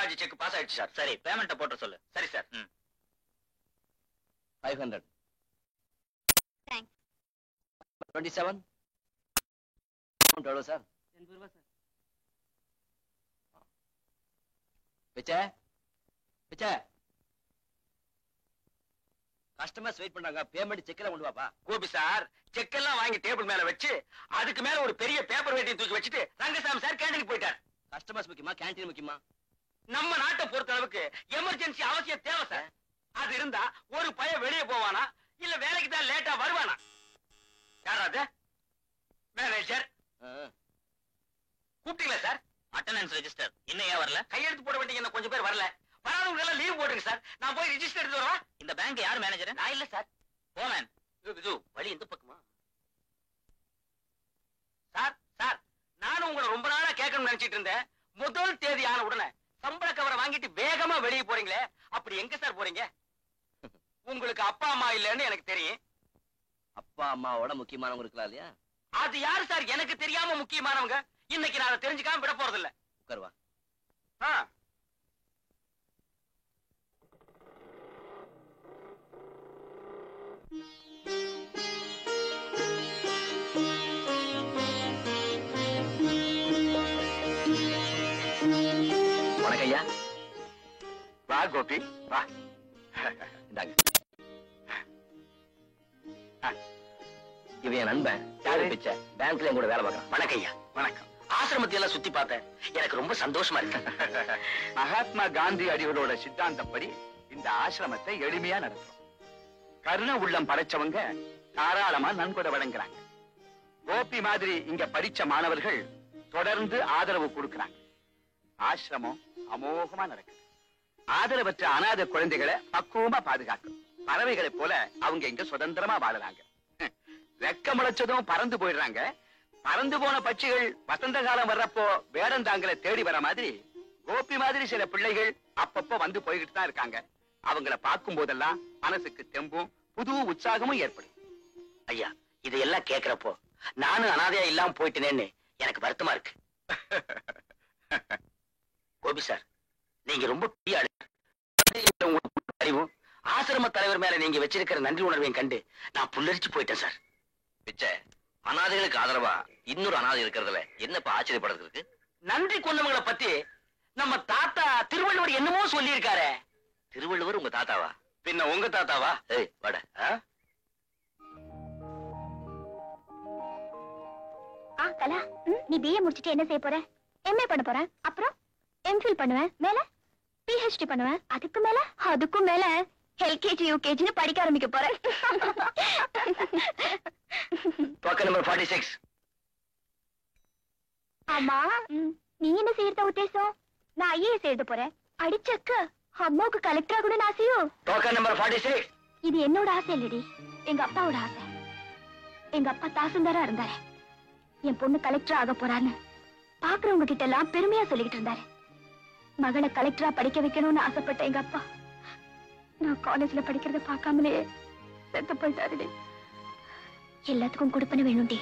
Charge check pass ஆயிடுச்சு sir. சரி, பேமெண்ட்டை போட்டு சொல்லு. சரி சார். 500. 27. எவ்வளவு சார்? 80 ரூபாய் சார். பிச்சை பிச்சை கஸ்டமர்ஸ் வெயிட் பண்றாங்க. பேமெண்ட் செக்ல கொண்டு வாப்பா. கோபி சார், செக் எல்லாம் வாங்கி டேபிள் மேல வச்சு அதுக்கு மேல ஒரு பெரிய பேப்பர் வெயிட்டையும் தூக்கி வச்சுட்டு ரங்கசாமி சார் கேண்டீனுக்கு போயிட்டார். கஸ்டமர்ஸ் முக்கியமா கேண்டீன் முக்கியமா? நம்ம நாட்டை பொறுத்த அளவுக்கு எமர்ஜென்சி அவசியம் தேவை சார். அது இருந்தா ஒரு பையன் வெளியே போவானா இல்ல வேலைக்கு தான் லேட்டா வருவானா? யாராவது மேனேஜர் கூப்பிட்டீங்களா சார்? அட்டெண்டன்ஸ் ரெஜிஸ்டர் இன்னும் ஏன் வரல? கையெழுத்து போட வேண்டிய கொஞ்சம் பேர் வரல. வராதவங்க எல்லாம் லீவ் போடுங்க சார். நான் போய் ரெஜிஸ்டர் எடுத்து வரவா? இந்த பேங்க் யார் மேனேஜர்? நான் இல்ல சார். போமேன். இது வழி எந்த பக்கமா? சார் சார், நானும் உங்களை ரொம்ப நாளா கேட்கணும்னு நினைச்சிட்டு இருந்தேன். முதல் தேதி ஆன உடனே சம்பள கவரை வாங்கிட்டு வேகமா வெளியே போறீங்களே, அப்படி எங்க சார் போறீங்க? உங்களுக்கு அப்பா அம்மா இல்லன்னு எனக்கு தெரியும். அப்பா அம்மாவோட முக்கியமானவங்க இருக்கலாம் இல்லையா? அது யாரு சார் எனக்கு தெரியாம முக்கியமானவங்க? இன்னைக்கு நான் அதை தெரிஞ்சுக்காம விட போறது இல்ல. உட்காருவா. வணக்கம் ஐயா. வா கோபி வா. இந்தாங்க. இவன் என் நண்பன் பிச்சை, பேங்க்ல கூட வேலை பார்க்கறான். வணக்கம் ஐயா. வணக்கம். ஆசிரமத்தை எல்லாம் சுத்தி பார்த்தேன். எனக்கு ரொம்ப சந்தோஷமா இருக்கு. மகாத்மா காந்தி அடிகளோட சித்தாந்தப்படி இந்த ஆசிரமத்தை எளிமையா நடத்துறோம். கருண உள்ளம் படைச்சவங்க தாராளமா நன்கொடை வழங்குறாங்க. கோபி மாதிரி இங்க படிச்ச மாணவர்கள் தொடர்ந்து ஆதரவு கொடுக்கறாங்க. ஆசிரமம் அமோகமா நடக்குது. ஆதரவற்ற அநாத குழந்தைகளை பக்குவமா பாதுகாக்கும். பறவைகளை போல அவங்க இங்க சுதந்திரமா வாழறாங்க. ரெக்க முளைச்சதும் பறந்து போயிடுறாங்க. பறந்து போன பட்சிகள் வசந்த காலம் வர்றப்போ வேடந்தாங்களை தேடி வர மாதிரி கோபி மாதிரி சில பிள்ளைகள் அப்பப்போ வந்து போய்கிட்டு தான் இருக்காங்க. அவங்கள பார்க்கும் போதெல்லாம் மனசுக்கு தெம்பும் புது உற்சாகமும் ஏற்படும். ஐயா, இதையெல்லாம் கேட்கிறப்போ நானும் அனாதையா இல்லாம போயிட்டேனேன்னு எனக்கு வருத்தமா இருக்கு. கோபி சார், நீங்க ரொம்ப பெரிய அறிவும் ஆசிரம தலைவர் மேல நீங்க வச்சிருக்கிற நன்றி உணர்வையும் கண்டு நான் புல்லரிச்சு போயிட்டேன் சார். பிச்சை, அனாதைகளுக்கு ஆதரவா இன்னொரு அனாதை இருக்கிறதுல என்னப்பா ஆச்சரியப்படுறது இருக்கு? நன்றி கொண்டவங்களை பத்தி நம்ம தாத்தா திருவள்ளுவர் என்னமோ சொல்லி இருக்காரு. திருவள்ளுவர் உங்க தாத்தாவா? பின்ன உங்க தாத்தாவா? ஏய் வாட. கலா, நீ பிஏ முடிச்சிட்டு என்ன செய்ய போற? எம்ஏ பண்ண போற, அப்புறம் எம்ஃபில் பண்ணுவேன், மேல பிஹெச்டி பண்ணுவேன், அதுக்கும் மேல எல்கேஜி யூகேஜின்னு படிக்க ஆரம்பிக்க போறேன். Token number 46. ஆமா, நீ என்ன செய்யறத உத்தேசம்? நான் ஐஏஎஸ் எழுத போறேன். அடிச்சக்க அம்மாவுக்கு கலெக்டர் ஆகணும்னு ஆசையோ? Token number 46. இது என்னோட ஆசை இல்லடி, எங்க அப்பாவோட ஆசை. எங்க அப்பா தாசில்தாரா இருந்தாரு. என் பொண்ணு கலெக்டர் ஆக போறான்னு பாக்குறவங்க கிட்ட எல்லாம் பெருமையா சொல்லிக்கிட்டு இருந்தாரு. மகளை கலெக்டரா படிக்க வைக்கணும்னு ஆசைப்பட்ட எங்க அப்பா நான் காலேஜ்ல படிக்கிறத பார்க்காமலே செத்து போயிட்டாருடி. எல்லாத்துக்கும் கொடுப்பன வேணும்டி.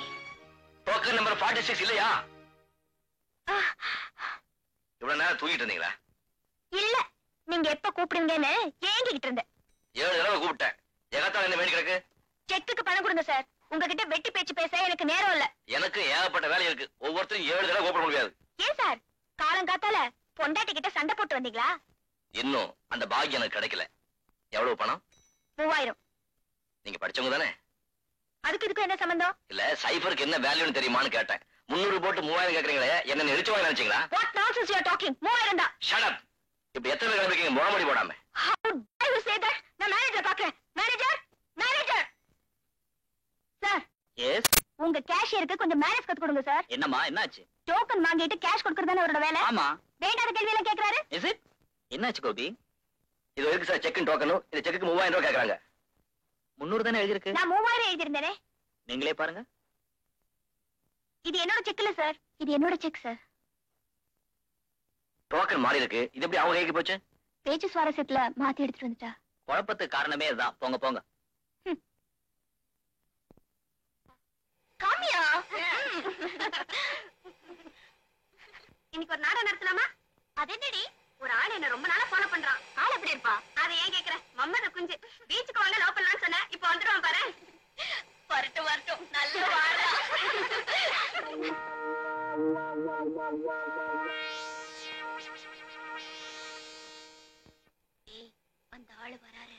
டோக்கன் நம்பர் 46 இல்லையா? இவ்வளவு நேரம் தூங்கிட்டு இருந்தீங்களா? இல்ல, நீங்க எப்ப கூப்பிடுங்கன்னு ஏங்கிக்கிட்டு இருந்தேன். 7 தடவை கூப்பிட்டேன். எகத்தால என்ன வேண்டி கிடக்கு? செக்குக்கு பணம் கொடுங்க சார். உங்ககிட்ட வெட்டி பேச்சு பேச எனக்கு நேரம் இல்ல. எனக்கு ஏகப்பட்ட வேலை இருக்கு. ஒவ்வொருத்தரும் 7 தடவை கூப்பிட முடியாது. ஏன் சார், காலங்காத்தால பொண்டாட்டி கிட்ட சண்டை போட்டு வந்தீங்களா? இன்னும் அந்த பாக்கியம் எனக்கு கிடைக்கல. எவ்வளவு பணம்? 3000. நீங்க படிச்சவங்க தானே? அதுக்கு இதுக்கு என்ன சம்பந்தம்? இல்ல, சைபருக்கு என்ன வேல்யூன்னு தெரியுமான்னு கேட்டேன். 300 போட்டு 3000 கேக்குறீங்களே, என்ன நெரிச்சு வாங்க நினைச்சீங்களா? What nonsense you are talking? 3000 தான். Shut up. இப்ப எத்தனை பேர் கிளம்பிருக்கீங்க முகமடி போடாம? How dare you say that? நான் மேனேஜர் பாக்குறேன். Manager sir. எஸ். உங்க கேஷியருக்கு கொஞ்சம் மேனேஜ் கத்து கொடுங்க சார். என்னம்மா, என்னாச்சு? டோக்கன் வாங்கிட்டு கேஷ் கொடுக்கறதானே அவரோட வேலை. ஆமா. வேண்டாத கேள்வி எல்லாம் கேக்குறாரு. Is it? என்னாச்சு கோபி? இது இருக்கு சார், செக் டோக்கனும். இந்த செக்குக்கு 3000 ரூபாய் கேக்குறாங்க. 300 தானே எழுதி இருக்கு. நான் 3000 எழுதி இருந்தேனே. நீங்களே பாருங்க. இது என்னோட செக் இல்ல சார், இது என்னோட செக் சார். டோக்கன் மாறி இருக்கு. இது எப்படி அவங்க கைக்கு போச்சு? பேச்சு சுவாரஸ்யத்துல மாத்தி எடுத்துட்டு வந்துட்டா. குழப்பத்துக்கு காரணமே இதுதான். போங்க போங்க. காமியா, இன்னைக்கு ஒரு நாடகம் நடத்தலாமா? அது என்னடி, ஒரு ஆள் அந்த ஆளு வராரு.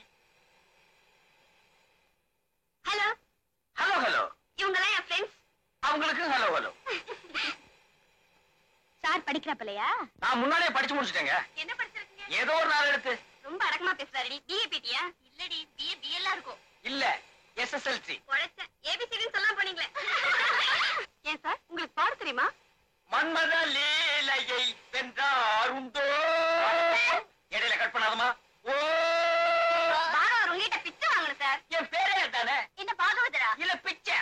Hello hello hello. இவங்கெல்லாம் என் ஃப்ரெண்ட்ஸ். அவங்களுக்கு ஹலோ ஹலோ. சார் படிக்கிறப்பலையா? நான் முன்னாடியே படிச்சு முடிச்சிட்டேங்க. என்ன படிச்சிருக்கீங்க? ஏதோ ஒரு நாள் எடுத்து. ரொம்ப அடக்கமா பேசுறாரு. பிஏபிடியா? இல்லடி, பிஎல்லாம் இருக்கும். இல்ல, எஸ்எஸ்எல்சி. உழைச்ச ஏபிசிடின்னு சொல்லாம போனீங்களே. ஏன் சார், உங்களுக்கு பாட தெரியுமா? மன்மத லீலையை வென்றார் உண்டோ. இடையில கட் பண்ணாதமா. ஓ, பாகவர் உங்ககிட்ட பிச்சை வாங்கணும் சார். என் பேரே தானே. என்ன பாகவதரா? இல்ல, பிச்சை.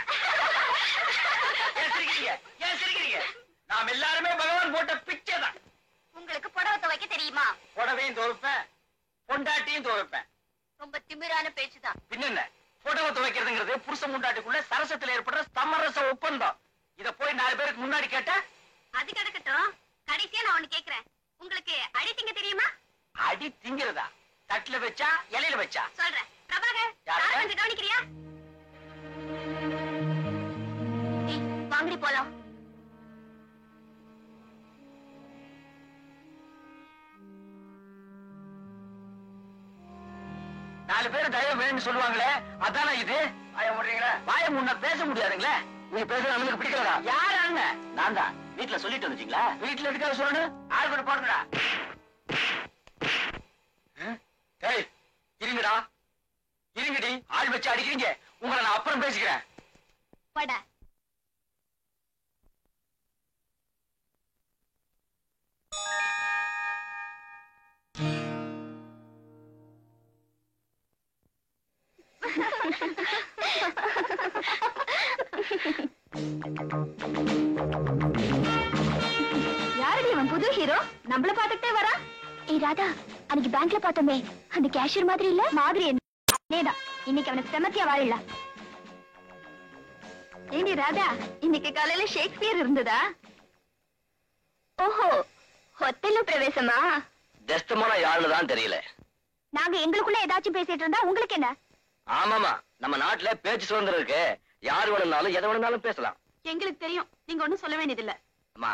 ஏன் சிரிக்கிறீங்க? ஏன் சிரிக்கிறீங்க? நாம் எல்லாருமே பகவான் போட்ட பிச்சை தான். உங்களுக்கு புடவை துவைக்க தெரியுமா? புடவையும் துவைப்பேன், பொண்டாட்டியும் துவைப்பேன். ரொம்ப திமிரான பேச்சுதான். பின்ன புடவை துவைக்கிறதுங்கிறது புருஷ முண்டாட்டிக்குள்ள சரசத்துல ஏற்படுற சமரச ஒப்பந்தம். இத போய் 4 பேருக்கு முன்னாடி கேட்டா அது கிடக்கட்டும். கடைசியா நான் ஒண்ணு கேக்குறேன். உங்களுக்கு அடி திங்க தெரியுமா? அடி திங்கிறதா? தட்டுல வச்சா இலையில வச்சா? சொல்றேன். பிரபாகர், யாரு? யாரை கொஞ்சம் கவனிக்கிறியா? வாங்கடி போலாம். நாலு பேர் தயவு வேணும்னு சொல்லுவாங்களே, அதானே இது? வாய மூடுறீங்களா? வாய முன்ன பேச முடியாதுங்களே. நீங்க பேசுறது நம்மளுக்கு பிடிக்கலடா. யார் அண்ணன்? நான் தான். வீட்டுல சொல்லிட்டு வந்துட்டீங்களா? வீட்டுல எதுக்காக சொல்லணும்? ஆள் கூட போடுங்கடா. டேய், இருங்கடா, இருங்கடி. ஆள் வச்சு அடிக்கிறீங்க. உங்களை நான் அப்புறம் பேசிக்கிறேன். போடா. யாரடி அவன்? புது ஹீரோ நம்மள பாத்துட்டே வரா. ஏய் ராதா, அன்னைக்கு பேங்க்ல பார்த்தோமே, அந்த கேஷியர் மாதிரி இல்ல? மாதிரி அதேதான். இன்னைக்கு அவனுக்கு செமத்தியா வாழல. ஏண்டி ராதா, இன்னைக்கு காலையில ஷேக்ஸ்பியர் இருந்ததா? ஓஹோ, ஹோட்டல்ல பிரவேசமா? ஜஸ்டமான யாருன்னு தான் தெரியல. நாங்க எங்களுக்குள்ள ஏதாச்சும் பேசிட்டு இருந்தா உங்களுக்கு என்ன? ஆமாமா, நம்ம நாட்டுல பேச்சு சுதந்திரம் இருக்கு. யாரு வேணும்னாலும் எதை வேணும்னாலும் பேசலாம். எங்களுக்கு தெரியும், நீங்க ஒண்ணும் சொல்ல வேண்டியதில்ல. அம்மா,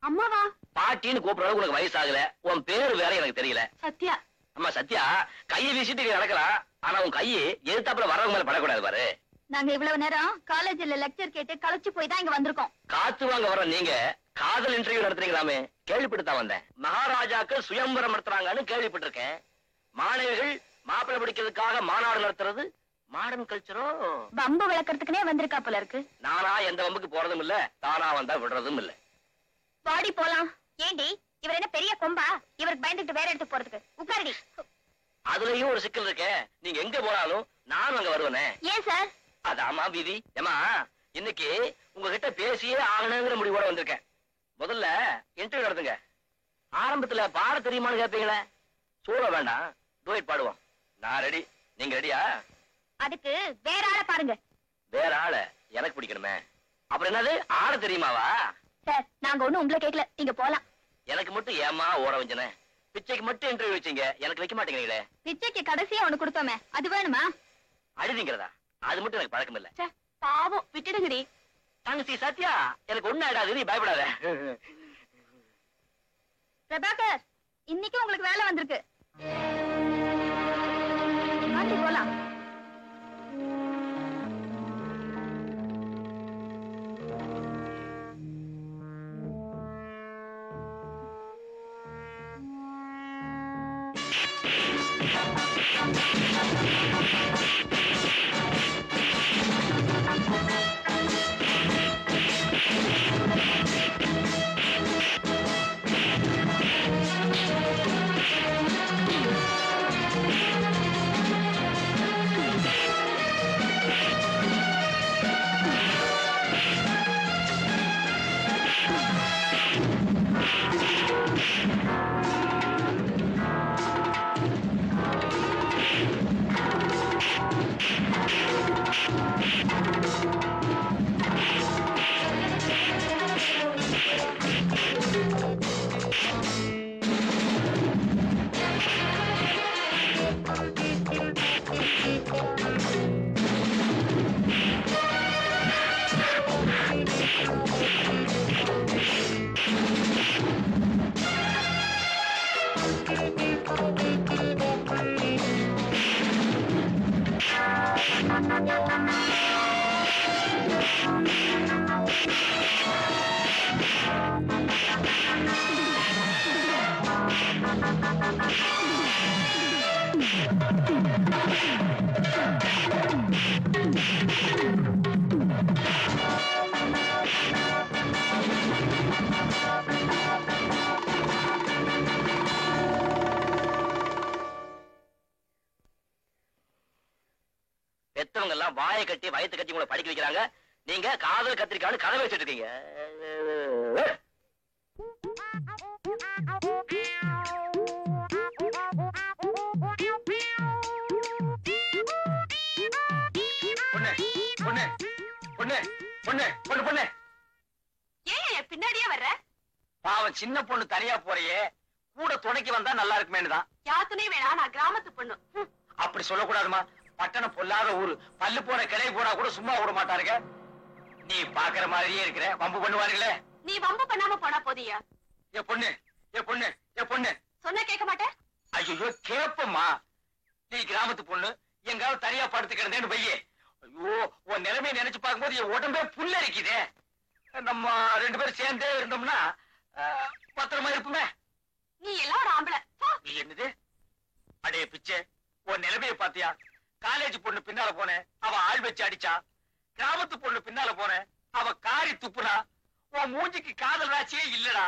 அம்மாவா? பாட்டின்னு கூப்பிடுறது உனக்கு வயசாகல. உன் பேரு வேற எனக்கு தெரியல. சத்யா. அம்மா சத்யா, கையை வீசிட்டு நீ நடக்கலாம். ஆனா உன் கையை எதிர்த்தாப்புல வரவங்க மேல படக்கூடாது பாரு. நாங்க இவ்வளவு நேரம் காலேஜ்ல லெக்சர் கேட்டு களைச்சு போய் தான் இங்க வந்திருக்கோம். காத்து வாங்க வர நீங்க காதல் இன்டர்வியூ நடத்துறீங்களாமே, கேள்விப்பட்டுதான் வந்தேன். மகாராஜாக்கள் சுயம்பரம் நடத்துறாங்கன்னு கேள்விப்பட்டிருக்கேன். மாணவிகள் மாப்பிள்ளை பிடிக்கிறதுக்காக மாநாடு நடத்துறது மாடர்ன் கல்ச்சரோ? பம்பு விளக்கறதுக்குனே வந்திருக்கா போல இருக்கு. நானா எந்த வம்புக்கு போறதும் இல்ல, தானா வந்தா விடுறதும் இல்ல. வாடி போலாம். ஏண்டி, இவர் என்ன பெரிய கொம்பா? இவருக்கு பயந்துட்டு வேற இடத்துக்கு போறதுக்கு? உட்காருடி. அதுலயும் ஒரு சிக்கல் இருக்கே. நீங்க எங்க போனாலும் நானும் அங்க வருவேனே. ஏன் சார்? அதாமா விதி. ஏமா, இன்னைக்கு உங்ககிட்ட பேசியே ஆகணுங்கிற முடிவோட வந்திருக்கேன். முதல்ல இன்டர்வியூ நடத்துங்க. ஆரம்பத்துல பாட தெரியுமான்னு கேட்பீங்களே, சூழ வேண்டாம், டூயட் பாடுவோம். நான் ரெடி, நீங்க ரெடியா? அதுக்கு வேற ஆளை பாருங்க. வேற ஆள எனக்கு பிடிக்கணுமே. அப்புறம் என்னது, ஆட தெரியுமாவா? சார், நாங்க ஒண்ணும் உங்களை கேட்கல, நீங்க போலாம். எனக்கு மட்டும் ஏமா ஓர வஞ்சன? பிச்சைக்கு மட்டும் இன்டர்வியூ வச்சீங்க, எனக்கு வைக்க மாட்டேங்கிறீங்களே. பிச்சைக்கு கடைசியா ஒண்ணு கொடுத்தோமே, அது வேணுமா? அழுதிங்கிறதா? அது மட்டும் எனக்கு பழக்கம் இல்ல. பாவம், விட்டுடுங்கடி. தங்கச்சி சத்யா, எனக்கு ஒண்ணு ஆயிடாது, நீ பயப்படாத. பிரபாகர், இன்னைக்கு உங்களுக்கு வேலை வந்திருக்கு. வாடி போலாம். எல்லாம் வாயை கட்டி வயத்தை கட்டி உங்களை படிக்க வைக்கிறாங்க. நீங்க காதல் கத்திரிக்கான்னு கதை வச்சுட்டு இருக்கீங்க. பொண்ணு பொண்ணு பொண்ணு பொண்ணு பொண்ணு ஏன் பின்னாடியே வர்ற? பாவம் சின்ன பொண்ணு தனியா போறியே, கூட துணைக்கு வந்தா நல்லா இருக்குமேனுதான். யாத்துனே வேணா, நான் கிராமத்து பொண்ணு. அப்படி சொல்லக்கூடாதுமா. பட்டணம் பொல்லாத ஊரு, பல்லு போன கிளை போனா கூட சும்மா விட மாட்டாருங்க. நீ பாக்குற மாதிரியே இருக்கிற, வம்பு பண்ணுவாருங்களே. நீ வம்பு பண்ணாம போனா போதியா? ஏ பொண்ணு ஏ பொண்ணு ஏ பொண்ணு சொன்ன கேட்க மாட்டேன். ஐயோ கேப்பம்மா. நீ கிராமத்து பொண்ணு, எங்காவது தனியா படுத்து கிடந்தேன்னு பையே. ஐயோ உன் நிலைமையை நினைச்சு பார்க்கும்போது என் உடம்பே புல்லரிக்குதே. நம்ம 2 பேரும் சேர்ந்தே இருந்தோம்னா பத்திரமா இருப்புமே. நீ எல்லாம் ஒரு ஆம்பளை. நீ என்னது அடே பிச்சை, உன் நிலைமையை பாத்தியா? காலேஜ் பொண்ணு பின்னால போனேன், அவ ஆள் வச்சு அடிச்சா. கிராமத்து பொண்ணு பின்னால போனேன், அவ காரி துப்புனா. உன் மூஞ்சிக்கு காதல் ராசியே இல்லடா.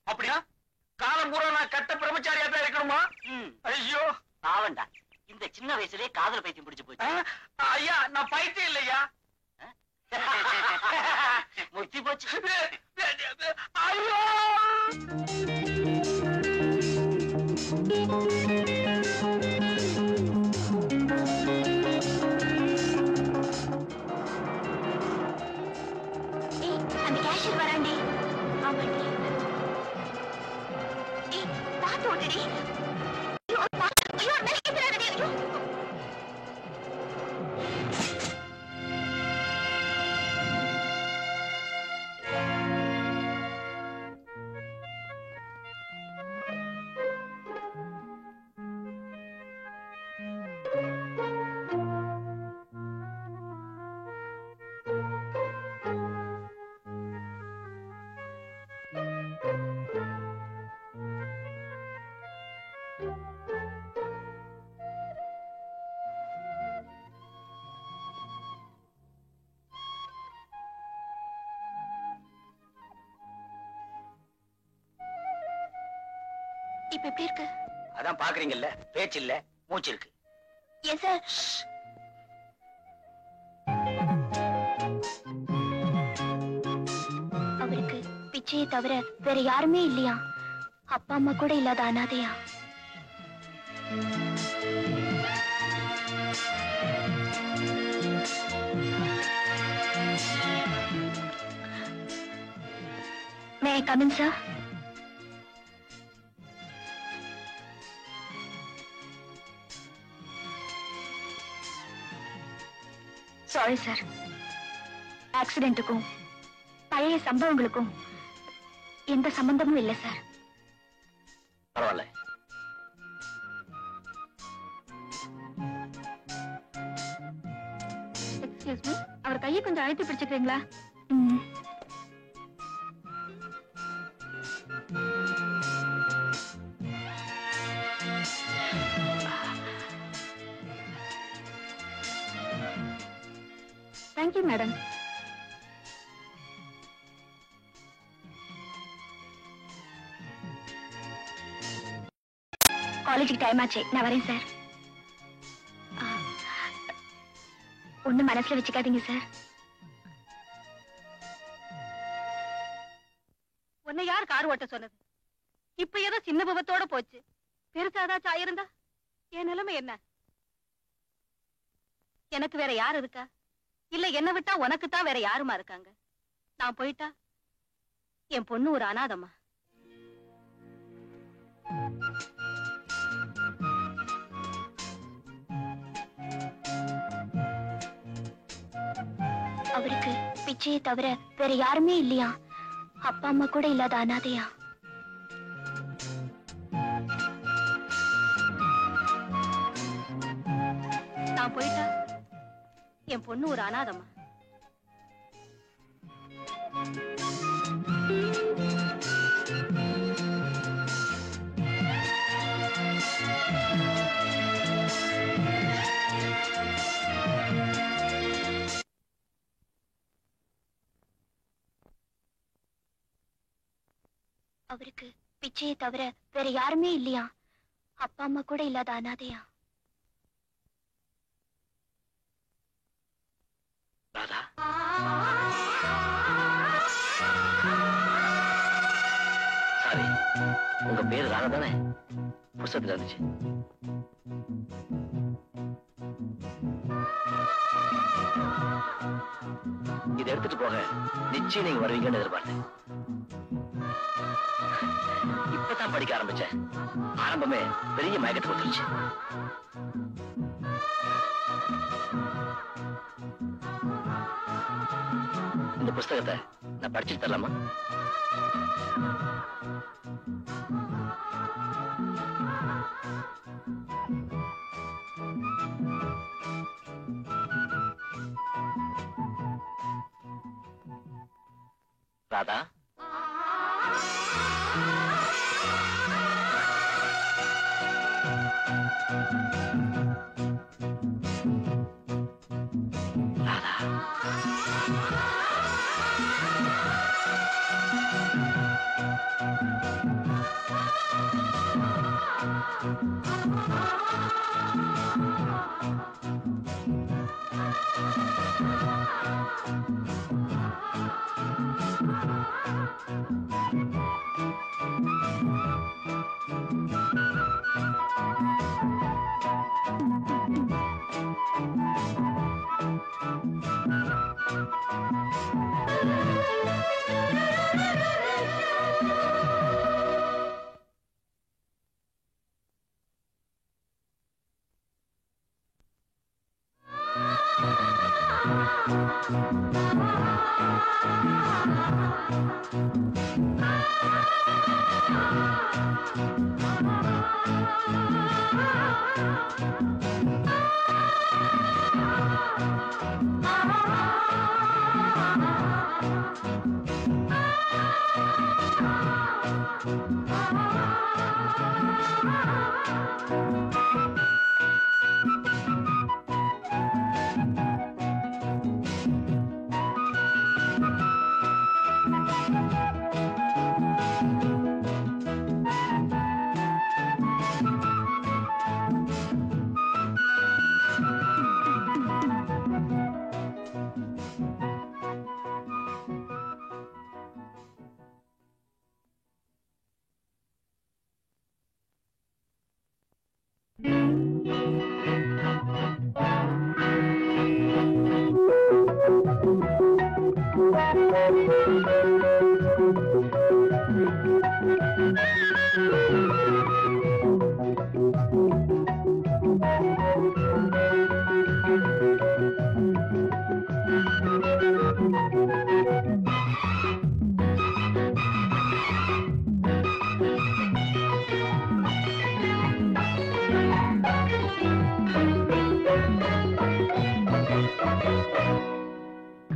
அப்படியா காலம் பூரா நான் கட்ட பிரம்மச்சாரியா தான் இருக்கணுமா? ஐயோ பாவண்டா, இந்த சின்ன வயசுலயே காதல் பைத்தியம் பிடிச்சு போச்சு. ஐயா நான் பைத்தியம் இல்லையா, முத்தி போச்சு. ஐயோ அந்த கேஷியர் வராண்டி. ஆமாண்டி. பார்த்து ஓட்டுடி. ஐயோ நினைக்கிறாடி. ஐயோ இப்ப எப்படி இருக்கு? அதான் பாக்குறீங்கல்ல, பேச்சு இல்ல மூச்சு இருக்கு. Yes sir. அவருக்கு பிச்சையை தவிர வேற யாருமே இல்லையா? அப்பா அம்மா கூட இல்லாத அனாதையா? May I come in sir? Sorry sir, ஆக்சிடென்ட்டுக்கும் பழைய சம்பவங்களுக்கும் எந்த சம்பந்தமும் இல்லை சார். பரவாயில்ல. எக்ஸ்கியூஸ் மீ, அவர் கையை கொஞ்சம் அழைத்து பிடிச்சுக்கிறீங்களா? Thank you madam. காலேஜுக்கு டைம் ஆச்சு, நான் வரேன் சார். ஒண்ணும் மனசுல வச்சுக்காதீங்க சார். உன்னை யார் கார் ஓட்ட சொன்னது? இப்ப ஏதோ சின்ன விபத்தோட போச்சு. பெருசாதாச்சும் ஆயிருந்தா என் நிலைமை என்ன? எனக்கு வேற யார் இருக்கா? இல்ல என்ன விட்டா உனக்கு தான் வேற யாருமா இருக்காங்க? நான் போயிட்டா என் பொண்ணு ஒரு அனாதமா. அவருக்கு பிச்சையை தவிர வேற யாருமே இல்லையா? அப்பா அம்மா கூட இல்லாத அனாதையா? நான் போயிட்டா என் பொண்ணு ஒரு அனாதமா. அவருக்கு பிச்சையை தவிர வேற யாருமே இல்லையா? அப்பா அம்மா கூட இல்லாத அனாதையா? சரி, உங்க பேரு ராதா தானே? புஸ்தகத்துல இருந்துச்சு. இதை எடுத்துட்டு போக நிச்சயம் நீங்க வருவீங்கன்னு எதிர்பார்த்தேன். இப்பதான் படிக்க ஆரம்பிச்சேன். ஆரம்பமே பெரிய மயக்கத்தை கொடுத்துருச்சு. இந்த புஸ்தகத்தை நான் படிச்சுட்டு தரலாமா? ராதா,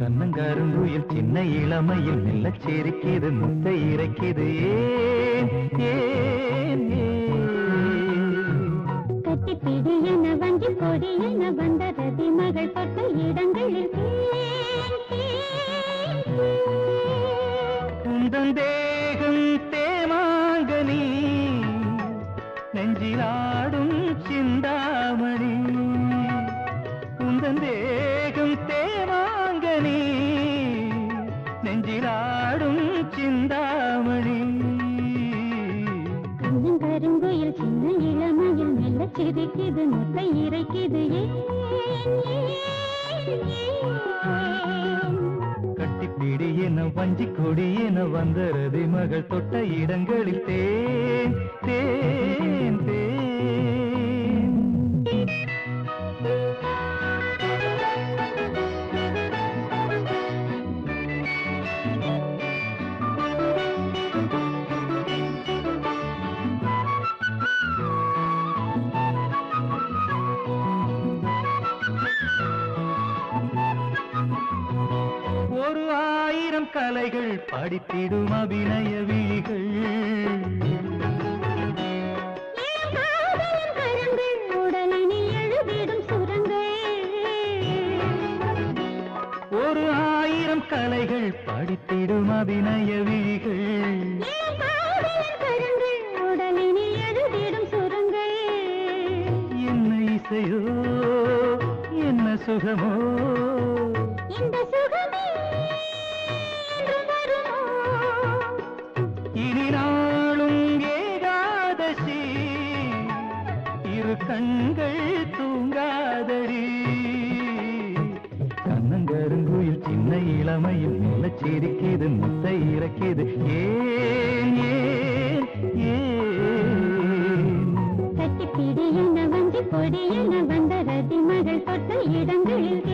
கண்ணங்கருங்குயில் சின்ன இளமையில் மெல்லச் சிரிக்கிது, முத்தை இறைக்கிது. ஏன் ஏன் கட்டிப்பிடி என வங்கி கொடி என வந்த ரதி மகள் பட்ட இடங்களில் உந்தன் தேகம் தேமாங்கனி, நெஞ்சிலாடும் சிந்தாமணி. உந்தன் தேகம் தேமாங்கனி, நெஞ்சிலாடும் சிந்தாமணி. கருங்குயில் சின்ன இளமையில் மெல்ல சிரிக்குது, முட்டை இறைக்குது. கட்டிப்பிடி என வஞ்சி கொடி என வந்தரதி மகள் தொட்ட இடங்களில் தேன் தேன் தேன். ஒரு ஆயிரம் கலைகள் படித்திடும் அபிநய விழிகள், உடலினில் எழுதிடும் சுரங்கள். ஒரு ஆயிரம் கலைகள் படித்திடும் அபிநய விழிகள், உடலினில் எழுதிடும் சுரங்கள். என்ன இசையோ என்ன சுகமோ, இந்த சுகமே என்று வருமோ? இனி நாள் கண்கள் தூங்காதடி கண்ணங்கருங்குயில் சின்ன இளமையில் மெல்ல சிரிக்குது முத்தை இறக்கிது ஏன் ஏன் ஏன் கட்டிப்பிடி என்ன வஞ்சி பொடி என்ன வந்த ரதி மகள் தொட்ட இடங்களில்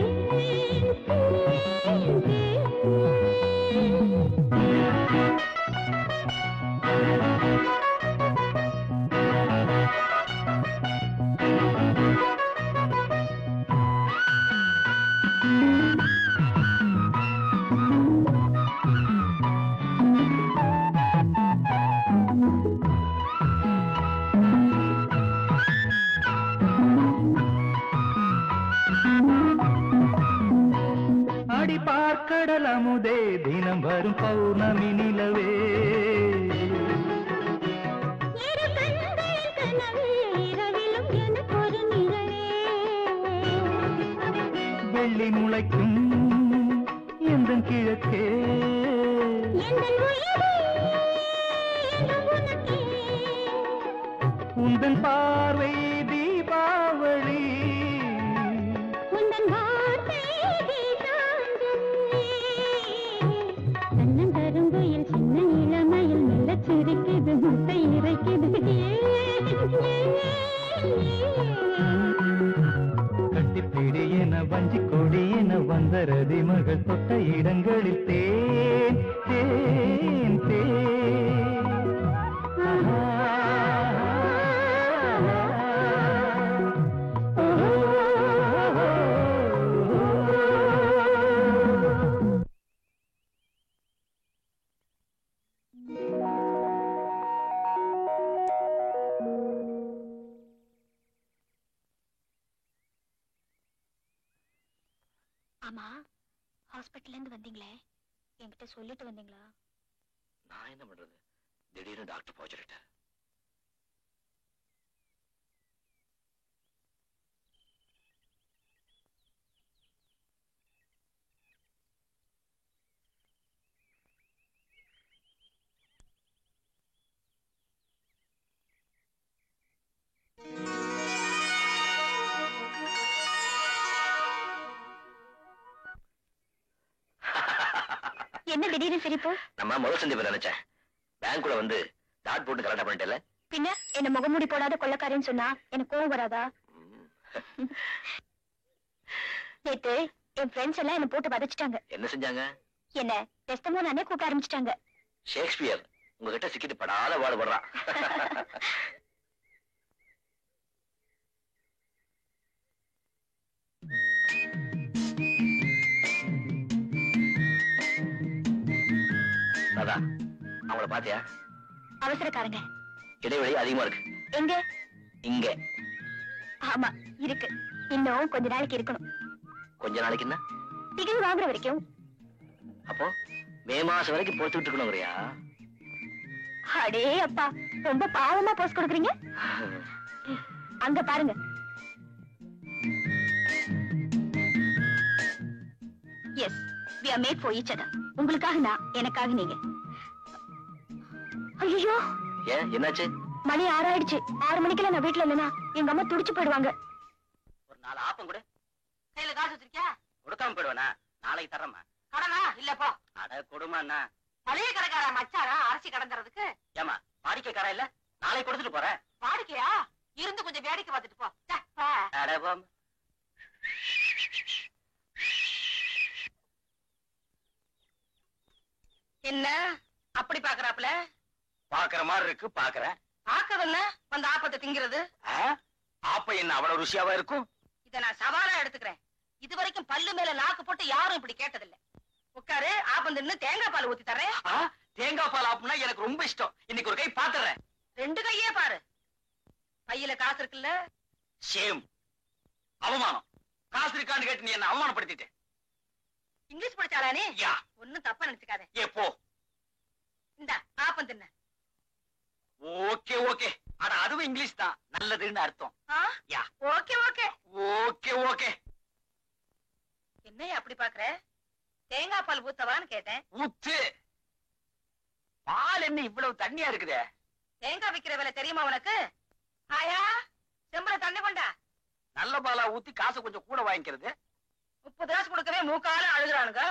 அடி பார்க்கடல் அமுதே தினம் வரும் பௌர்ணமி நிலவே வெள்ளி முளைக்கும் எந்தன் கிழக்கே உந்தன் பார்வை தீபாவளி கருங்குயில் சின்ன இளமையில் மெல்ல சிரிக்குது முட்டை இறைக்குது கட்டிப்பிடி என வஞ்சி கொடி என வந்த ரதி மகள் தொட்ட இடங்களில் தேன் தேன் தேன் ஆஹா. ஆமா, ஹாஸ்பிட்டல்ல இருந்து வந்தீங்களே, என்கிட்ட சொல்லிட்டு வந்தீங்களா? நான் என்ன பண்றது, திடீர்னு டாக்டர் போச்சுட்டேன். என்ன திடீர்னு சிரிப்பு? நம்ம முதல் சந்திப்பு நினைச்சேன். பேங்க்குள்ள வந்து டாட் போட்டு கரெக்டா பண்ணிட்டல. பின்ன என்ன முகமூடி போடாத கொள்ளக்காரன்னு சொன்னா எனக்கு கோவம் வராதா? நேத்து என் ஃப்ரெண்ட்ஸ் எல்லாம் என்ன போட்டு வதச்சிட்டாங்க. என்ன செஞ்சாங்க? என்ன டெஸ்டமோனானே கூப்பிட ஆரம்பிச்சிட்டாங்க. ஷேக்ஸ்பியர் உங்ககிட்ட சிக்கிட்டு படாத பாடுபடுறான். தாதா, அவங்கள பாத்தியா? அவசரக்காரங்க. இடைவெளி அதிகமா இருக்கு. எங்க? இங்க. ஆமா இருக்கு. இன்னும் கொஞ்ச நாளைக்கு இருக்கணும். கொஞ்ச நாளைக்கு என்ன? டிக்கெட் வாங்குற வரைக்கும். அப்போ மே மாசம் வரைக்கும் பொறுத்துக்கிட்டு இருக்கணுங்கிறியா? அடே அப்பா, ரொம்ப பாவமா போஸ் கொடுக்குறீங்க. அங்க பாருங்க. Yes, we are made for each other. உங்களுக்காக நான், எனக்காக நீங்க. ஐயோ, ஏன் என்னாச்சு? மணி 6 ஆயிடுச்சு. 6 மணிக்கெல்லாம் நான் வீட்டுல இல்லைன்னா எங்க அம்மா துடிச்சு போயிடுவாங்க. ஒரு 4 ஆப்பம் கூட கையில காசு வச்சிருக்கியா? கொடுக்காம போயிடுவானா? நாளைக்கு தரமா? கடனா இல்லப்பா. அட கொடுமாண்ணா. மளிகை கடைக்கார மச்சாரா அரிசி கடந்துறதுக்கு. ஏமா வாடிக்கைக்காரா இல்ல? நாளைக்கு கொடுத்துட்டு போறேன். வாடிக்கையா? இருந்து கொஞ்சம் வேடிக்கை பார்த்துட்டு போ. அட போம். என்ன அப்படி பாக்குறாப்ல? பாக்குற மாதிரி இருக்கு. பாக்குறேன். பாக்குறதுன்னா வந்து ஆப்பத்தை திங்கிறது. ஆப்ப என்ன அவ்வளவு ருசியாவா இருக்கும்? இத நான் சவாலா எடுத்துக்கிறேன். இது வரைக்கும் பல்லு மேல நாக்கு போட்டு யாரும் இப்படி கேட்டதில்ல. உட்காரு, ஆப்பம் தின்னு தேங்காய் பால் ஊத்தி தரேன். தேங்காய் பால் ஆப்புனா எனக்கு ரொம்ப இஷ்டம். இன்னைக்கு ஒரு கை பாத்துறேன். 2 கையே பாரு. பையில காசு இருக்குல்ல? சேம். அவமானம். காசு இருக்கான்னு கேட்டு நீ என்ன அவமானப்படுத்திட்டேன். இங்கிலீஷ் படிச்சாளா நீ? யா. ஒண்ணும் தப்பா நினைச்சுக்காத. ஏ போ. இந்த ஆப்பம் தின்ன. Okay okay. ஆனா அதுவும் இங்கிலீஷ் தான். நல்லதுன்னு அர்த்தம். Yeah. Okay okay. Okay okay. என்னைய அப்படி பாக்குற? தேங்காய் பால் ஊத்தவான்னு கேட்டேன். ஊத்து. பால் என்ன இவ்வளவு தண்ணியா இருக்குதே? தேங்காய் விக்கிற விலை தெரியுமா உனக்கு? ஆயா, செம்பல தண்ணி கொண்டா. நல்ல பாலா ஊத்தி காசு கொஞ்சம் கூட வாங்கிக்கிறது. 30 காசு கொடுக்கவே மூக்கால அழுகுறானுங்க.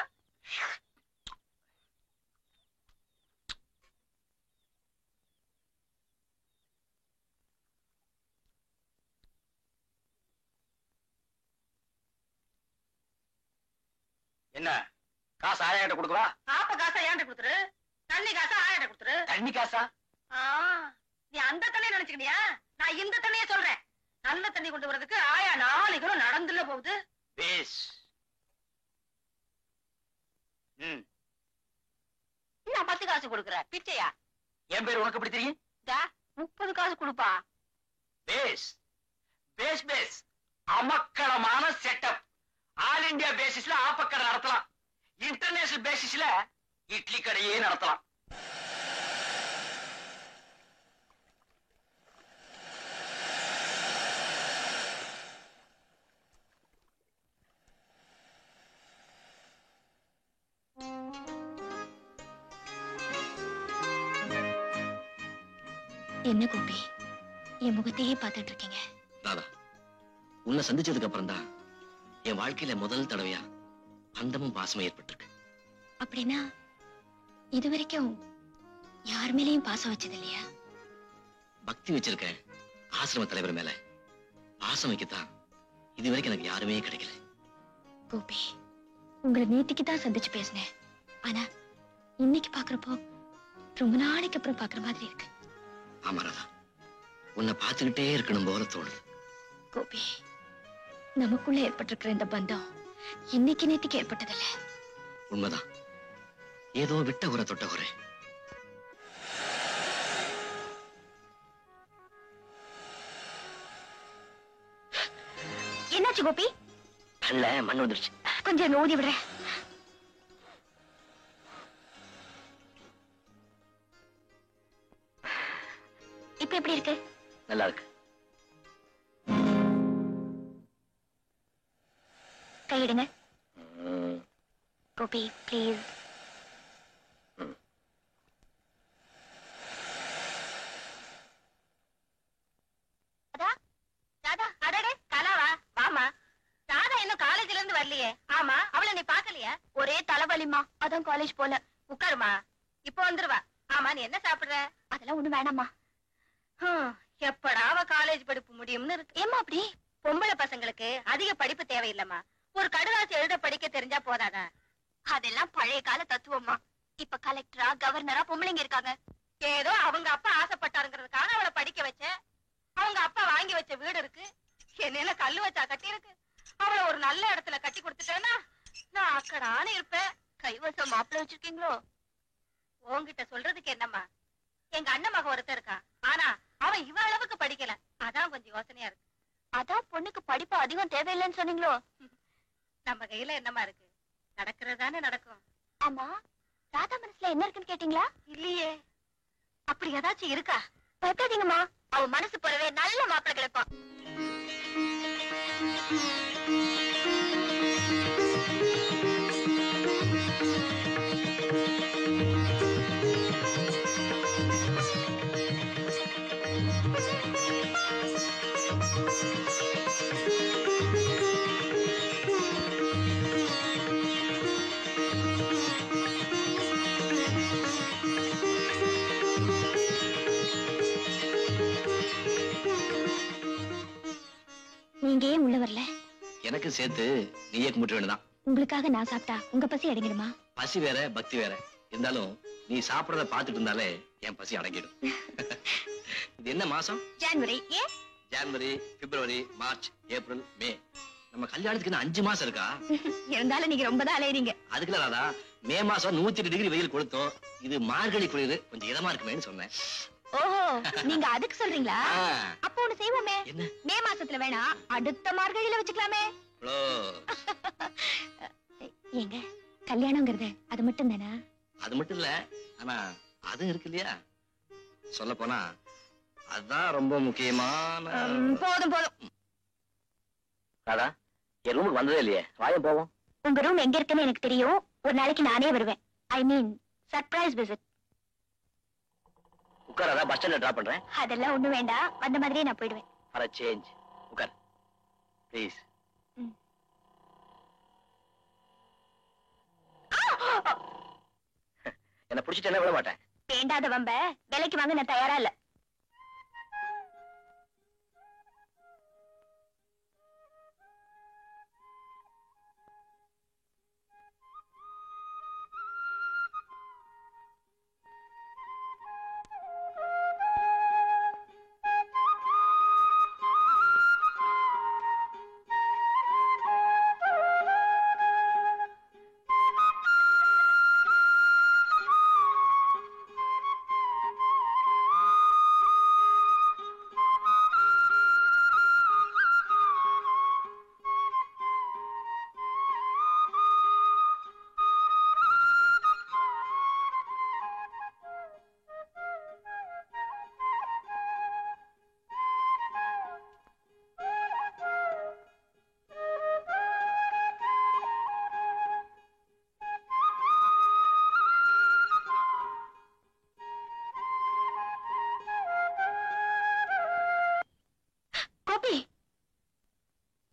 என்ன காசு 1000 கொடுக்கவா? ஆப்ப காசா ஏன்ட்ட கொடுத்துரு, தண்ணி காசா ஆயிட்ட கொடுத்துரு. தண்ணி காசா? நீ அந்த தண்ணியை நினைச்சுக்கினியா? நான் இந்த தண்ணியை சொல்றேன். நல்ல தண்ணி கொண்டு வரதுக்கு ஆயா 4 கிலோ நடந்துல போகுது. பேஸ். நான் 10 காசு கொடுக்குறேன். பிச்சையா? என் பேர் உனக்கு எப்படி தெரியும்? 30 காசு கொடுப்பா. பேஸ் பேஸ் பேஸ். அமக்களமான செட்டப். ஆல் இந்தியா பேசிஸ்ல ஆப்பக்கடை நடத்தலாம், இன்டர்நேஷனல் பேசிஸ்ல இட்லி கடையே நடத்தலாம். என்ன கோபி, என் முகத்தையே பார்த்துட்டு இருக்கீங்க? ராதா, உன்னை சந்திச்சதுக்கு அப்புறம் தான் என் வாழ்க்கையில முதல் தடவையா அந்தமும் பாசமும் ஏற்பட்டிருக்கு. அப்படின்னா இதுவரைக்கும் யார் மேலேயும் பாசம் வச்சது இல்லையா? பக்தி வச்சிருக்க ஆசிரம தலைவர் மேல பாசம் வைக்கத்தான் இதுவரைக்கும் எனக்கு யாருமே கிடைக்கல. கோபி, உங்களை நேத்திக்கு தான் சந்திச்சு பேசினேன். ஆனா இன்னைக்கு பாக்குறப்போ ரொம்ப நாளைக்கு அப்புறம் பாக்குற மாதிரி இருக்கு. ஆமா ராதா, உன்னை பார்த்துக்கிட்டே இருக்கணும் போல தோணுது. கோபி, நமக்குள்ள ஏற்பட்டிருக்கிற இந்த பந்தம் இன்னைக்கு நேத்திக்கு ஏற்பட்டதில்ல. உண்மைதான், ஏதோ விட்ட உரை தொட்ட உரை. என்னாச்சு கோபி? கண்ணுல மண் வந்துருச்சு. கொஞ்சம் ஊதி விடுறேன். இப்ப எப்படி இருக்கு? நல்லா இருக்கு. கையிடுங்க கோபி, பிளீஸ். காலேஜ்ல இருந்து வரலையே? ஆமா, அவளை நீ பாக்கலையா? ஒரே தலைவலிமா, அதான் காலேஜ் போல. உட்காருமா, இப்ப வந்துருவா. ஆமா, நீ என்ன சாப்பிடுற? அதெல்லாம் ஒண்ணு வேணாமா. எப்படா அவ காலேஜ் படிப்பு முடியும்னு இருக்கு. ஏமா அப்படி? பொம்பளை பசங்களுக்கு அதிக படிப்பு தேவையில்லம்மா, ஒரு கடுதாசி எழுத படிக்க தெரிஞ்சா போதாதா? அதெல்லாம் பழைய கால தத்துவமா. இப்ப கலெக்டரா கவர்னரா பொம்பளைங்க இருக்காங்க. ஏதோ அவங்க அப்பா ஆசைப்பட்டாருங்கிறதுக்காக அவளை படிக்க வச்ச. அவங்க அப்பா வாங்கி வச்ச வீடு இருக்கு, என்ன கல்லு வச்சா கட்டி இருக்கு. அவளை ஒரு நல்ல இடத்துல கட்டி கொடுத்துட்டேன்னா நான் அக்கடான்னு இருப்பேன். கைவசம் மாப்பிள்ள வச்சிருக்கீங்களோ? உன்கிட்ட சொல்றதுக்கு என்னம்மா, எங்க அண்ணன் மகன் ஒருத்தர் இருக்கான், ஆனா அவன் இவ அளவுக்கு படிக்கல. அதான் கொஞ்சம் யோசனையா இருக்கு. அதான் பொண்ணுக்கு படிப்பு அதிகம் தேவையில்லைன்னு சொன்னீங்களோ? நம்ம கையில என்னமா இருக்கு, நடக்கிறதானே நடக்கும். ஆமா, ராதா மனசுல என்ன இருக்குன்னு கேட்டீங்களா? இல்லையே. அப்படி ஏதாச்சும் இருக்கா? பார்க்காதீங்கம்மா, அவ மனசு போறவே நல்ல மாப்பிள்ள கிடைப்பான். நீங்க ஏன் உள்ள வரல? எனக்கு சேர்த்து நீயே கும்பிட்டு வேண்டுதான். உங்களுக்காக நான் சாப்பிட்டா உங்க பசி அடங்கிடுமா? பசி வேற பக்தி வேற இருந்தாலும் நீ சாப்பிடறத பாத்துட்டு இருந்தாலே என் பசி அடங்கிடும். இது என்ன மாசம்? ஜனவரி. ஏன்? ஜனவரி, பிப்ரவரி, மார்ச், ஏப்ரல், மே. நம்ம கல்யாணத்துக்கு இன்னும் 5 மாசம் இருக்கா? இருந்தாலும் நீங்க ரொம்ப தான் அலையறீங்க. அதுக்குள்ள ராதா, மே மாசம் 108 டிகிரி வெயில் கொடுத்தோம். இது மார்கழி குளிர், கொஞ்சம் இதமா இருக்குமேன்னு சொன்னேன். ஓஹோ, நீங்க அதுக்கு சொல்றீங்களா? ஆ. அப்போ ஒண்ணு செய்வோமே. என்ன? மே மாசத்துல வேணா அடுத்த மார்கழியில வச்சுக்கலாமே. ஏங்க, கல்யாணங்கிறது அது மட்டும் தானா? அது மட்டும் இல்ல, ஆனா அது இருக்கு இல்லையா, சொல்ல போனா அதுதான் ரொம்ப முக்கியமான. போதும் போதும். ராதா, என் ரூமுக்கு வந்ததே இல்லையே, வாயம் போவோம். உங்க ரூம் எங்க இருக்குன்னு எனக்கு தெரியும். ஒரு நாளைக்கு நானே வருவேன். ஐ மீன் சர்ப்ரைஸ் விசிட். உட்காராதா, பஸ் ஸ்டாண்ட்ல டிராப் பண்றேன். அதெல்லாம் ஒண்ணு வேண்டாம், வந்த மாதிரியே நான் போயிடுவேன். For a change. ப்ளீஸ். என்ன பிடிச்சிட்டு என்ன விட மாட்டேன். வேண்டாத வம்ப விலைக்கு வாங்க நான் தயாரா இல்ல.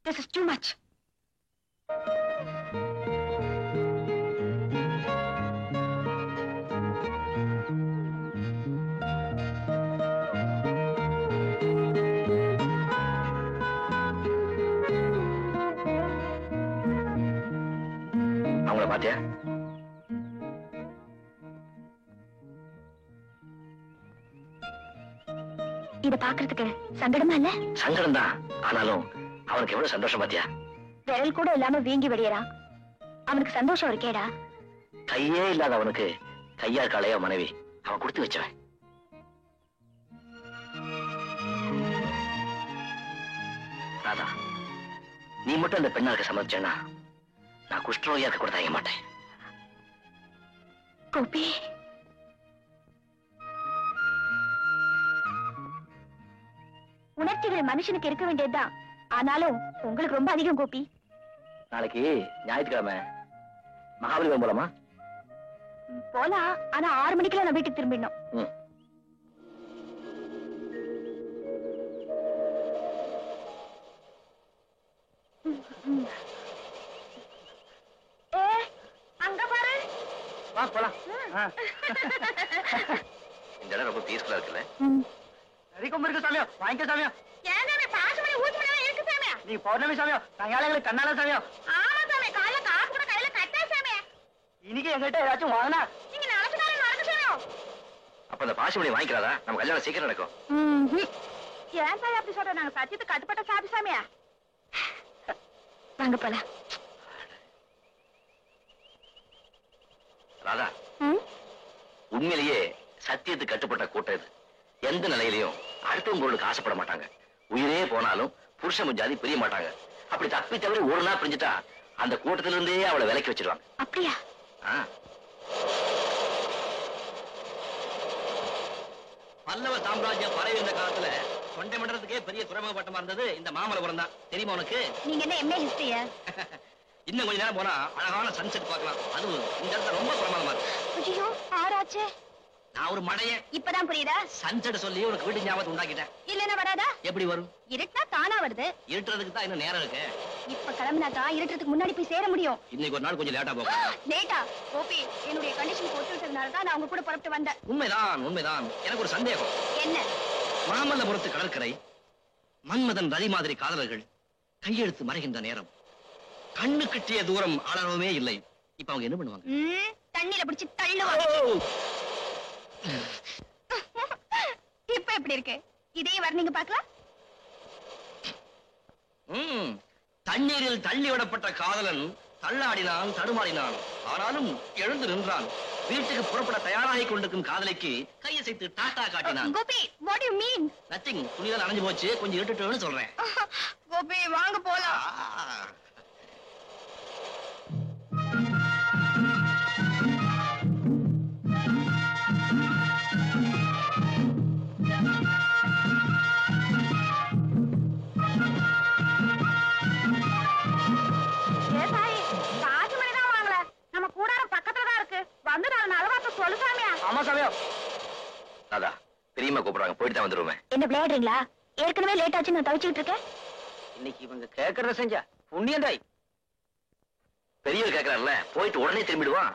This is too much. அவங்கள பாத்தியா? இத பாக்குறதுக்கு சங்கடமா இல்ல? சங்கடம் தான். ஆனாலும் அவனுக்கு எவ்வளவு சந்தோஷம் பாத்தியா? விரல் கூட இல்லாம வீங்கி விடியறான். அவனுக்கு சந்தோஷம் இருக்கேடா. கையே இல்லாத அவனுக்கு கையா காளையா மனைவி அவன் கொடுத்து வச்சவன். ராதா, நீ மட்டும் அந்த பெண்ணாருக்கு சம்மதிச்சேன்னா நான் குஷ்டரோகியா இருக்க கூட தயங்க மாட்டேன். கோபி, உணர்ச்சிகள் மனுஷனுக்கு இருக்க வேண்டியதுதான். ஆனாலும் உங்களுக்கு ரொம்ப அதிகம் கோபி. நாளைக்கு ஞாயிற்றுக்கிழமை மகாபலிபுரம் போலாமா? போலாம். ஆனா 6 மணிக்கெல்லாம் நான் வீட்டுக்கு திரும்பிடணும். அங்க பாரு. வா போலாம். இந்த இடம் ரொம்ப பீஸ்ஃபுல்லா இருக்குல்ல? சரி கொம்பு இருக்கு சாமியோ, வாங்கிக்க சாமியோ. ஏங்க பாசுமணி ஊசுமணி இருக்கு சாமி. நீ பௌர்ணமி சாமியோ, சாயங்காலங்களுக்கு கண்ணால சாமியோ. ஆமா சாமி, காலைல காசு கூட கையில கட்டா சாமி. இன்னைக்கு எங்கிட்ட ஏதாச்சும் வாங்கினா நீங்க நாளைக்கு நடக்கு சாமி. அப்ப அந்த பாசுமணி வாங்கிக்கிறாதா? நம்ம கல்யாணம் சீக்கிரம் நடக்கும். ஏன் சாமி அப்படி சொல்ற? நாங்க சத்தியத்தை கட்டுப்பட்ட சாமி சாமியா. வாங்க போலாம். ராதா, உண்மையிலேயே சத்தியத்துக்கு கட்டுப்பட்ட கூட்டம் இது. எந்த நிலையிலையும் அடுத்தவங்களுக்கு ஆசைப்பட மாட்டாங்க. உயிரே போனாலும் புருஷன் முஞ்சாதி பிரிய மாட்டாங்க. அப்படி தப்பி தவிர ஒரு நாள் பிரிஞ்சுட்டா அந்த கூட்டத்தில இருந்தே அவளை விலக்கி வச்சிருவாங்க. அப்படியா? பல்லவ சாம்ராஜ்யம் பரவி இருந்த காலத்துல தொண்டை மண்டலத்துக்கே பெரிய துறைமுக பட்டமா இருந்தது இந்த மாமல்லபுரம் தான். தெரியுமா உனக்கு? நீங்க என்ன எம்ஏ ஹிஸ்டரியா? இன்னும் கொஞ்ச நேரம் போனா அழகான சன்செட் பார்க்கலாம். அதுவும் இந்த இடத்துல ரொம்ப பிரமாதமா இருக்கு. ஐயோ, ஆராச்சே. நான் ஒரு மடையன். இப்பதான் புரியுதா? சன்செட் சொல்லி உனக்கு வீட்டு ஞாபகத்தை உண்டாக்கிட்டேன். இல்லன்னா வராதா? எப்படி வரும்? இருட்டா தானா வருது. இருட்டுறதுக்கு தான் இன்னும் நேரம் இருக்கு. இப்ப கிளம்பினாதான் இருட்டுறதுக்கு முன்னாடி போய் சேர முடியும். இன்னைக்கு ஒரு நாள் கொஞ்சம் லேட்டா போகும். லேட்டா? கோபி, என்னுடைய கண்டிஷன் ஒத்துக்கிட்டதுனாலதான் நான் உங்க கூட புறப்பட்டு வந்தேன். உண்மைதான், உண்மைதான். எனக்கு ஒரு சந்தேகம். என்ன? மாமல்லபுரத்து கடற்கரை, மன்மதன் ரதி மாதிரி காதலர்கள் கையெழுத்து மறைகின்ற நேரம், கண்ணு கிட்டிய தூரம் அளவே இல்லை. இப்ப அவங்க என்ன பண்ணுவாங்க? தண்ணியில பிடிச்சு தள்ளுவாங்க. இப்ப எப்படி இருக்கு? இதே வர்ணிங்க பார்க்கலாம். தண்ணீரில் தள்ளி விடப்பட்ட காதலன் தள்ளாடினான், தடுமாறினான். ஆனாலும் எழுந்து நின்றான். வீட்டுக்கு புறப்பட தயாராகி கொண்டிருக்கும் காதலிக்கு கையசைத்து டாட்டா காட்டினான். Gopi, what do you mean? Nothing. துணிதான் அணைஞ்சு போச்சு, கொஞ்சம் இருட்டுன்னு சொல்றேன். கோபி, வாங்க போலாம். தாதா, பெரியம்மா கூப்பிடுறாங்க, போயிட்டு தான் வந்துருவேன். என்ன விளையாடுறீங்களா? ஏற்கனவே லேட் ஆச்சு, நான் தவிச்சுக்கிட்டு இருக்கேன். இன்னைக்கு இவங்க கேட்கறத செஞ்சா புண்ணியந்தாய். பெரியவர் கேட்கறாருல, போயிட்டு உடனே திரும்பிடுவான்.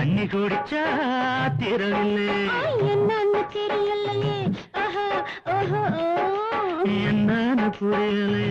தண்ணி குடிச்சா தீரவில்லை, என்னன்னு தெரியலையே, என்னன்னு புரியலையே.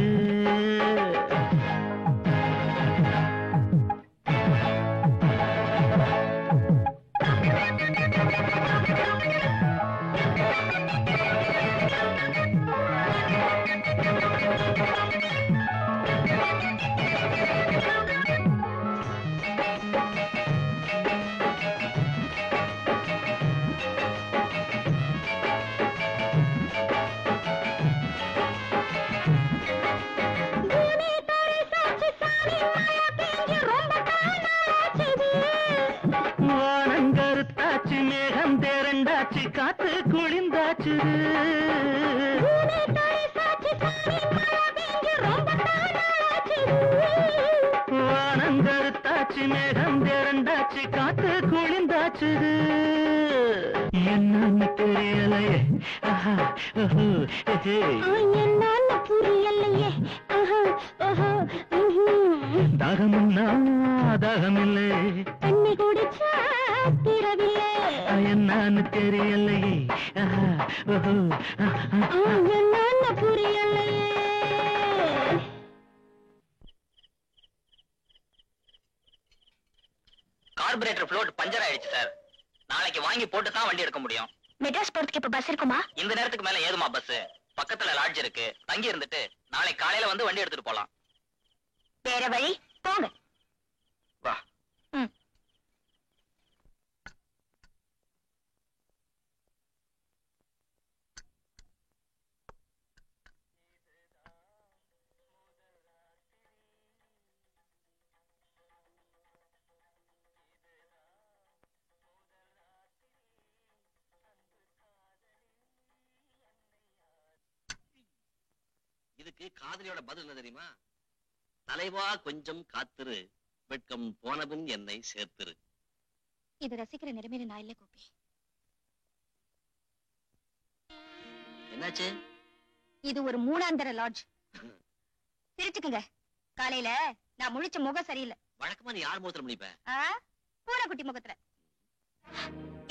காத்து குளிந்தாச்சு, வானங்கருத்தாச்சு, மேகம் திரண்டாச்சு, காத்து குளிந்தாச்சு, என்னன்னு தெரியலையே, என்னன்னு புரியலையே, தாகமுன்னா தாகமில்லை, தண்ணி குடிச்சா திரவில்லை, என்னன்னு தெரியலையே, என்னன்னு புரியலையே. கார்பரேட்டர் ஃப்ளோட் பஞ்சர் ஆயிடுச்சு சார். நாளைக்கு வாங்கி போட்டு தான் வண்டி எடுக்க முடியும். மெட்ராஸ் போறதுக்கு இப்ப பஸ் இருக்குமா? இந்த நேரத்துக்கு மேல ஏதுமா பஸ்? பக்கத்துல லாட்ஜ் இருக்கு, தங்கி இருந்துட்டு நாளை காலையில வந்து வண்டி எடுத்துட்டு போலாம். வேற வழி போங்க. வா. இதுக்கு காதலியோட பதில் என்ன தெரியுமா? தலைவா கொஞ்சம் காத்திரு, வெட்கம் போனபின் என்னை சேர்த்திரு. இது ரசிக்கிற நிலைமையில நான் இல்ல கோபி. என்னாச்சு? இது ஒரு மூணாந்தர லாட்ஜ். சிரிச்சுக்குங்க. காலையில நான் முழிச்ச முகம் சரியில்லை. வழக்கமா நீ யார் முகத்துல முடிப்ப? பூனைக்குட்டி முகத்துல.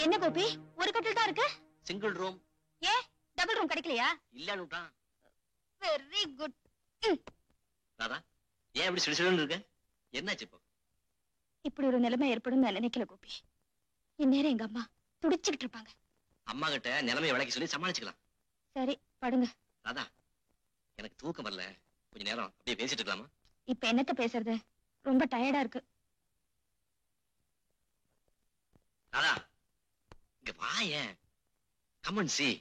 என்ன கோபி, ஒரு கட்டில் தான் இருக்கு? Single room. ஏ டபுள் ரூம் கிடைக்கலையா? இல்லன்னுட்டான். Very good. ராதா, ஏன் இப்படி சிடுசிடுன்னு இருக்க? என்னாச்சு இப்போ? இப்படி ஒரு நிலைமை ஏற்படும் நான் நினைக்கல கோபி. இந்நேரம் எங்க அம்மா துடிச்சுக்கிட்டு இருப்பாங்க. அம்மா கிட்ட நிலைமையை விளக்கி சொல்லி சமாளிச்சுக்கலாம். சரி படுங்க. ராதா, எனக்கு தூக்கம் வரல, கொஞ்ச நேரம் அப்படியே பேசிட்டு இருக்கலாமா? இப்ப என்னத்த பேசுறது, ரொம்ப டயர்டா இருக்கு. ராதா, இங்க வாயேன். Come and see.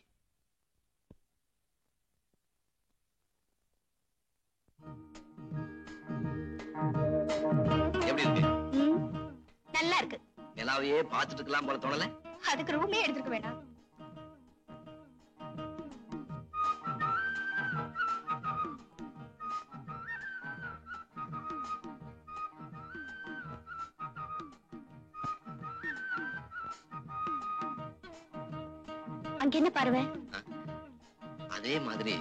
எப்படி இருக்கு? நல்லா இருக்கு. நிலாவையே பார்த்துட்டு இருக்கலாம் போல தோணல? அதுக்கு ரூமே எடுத்துக்க வேண்டாம். அங்க என்ன பார்வை? அதே மாதிரி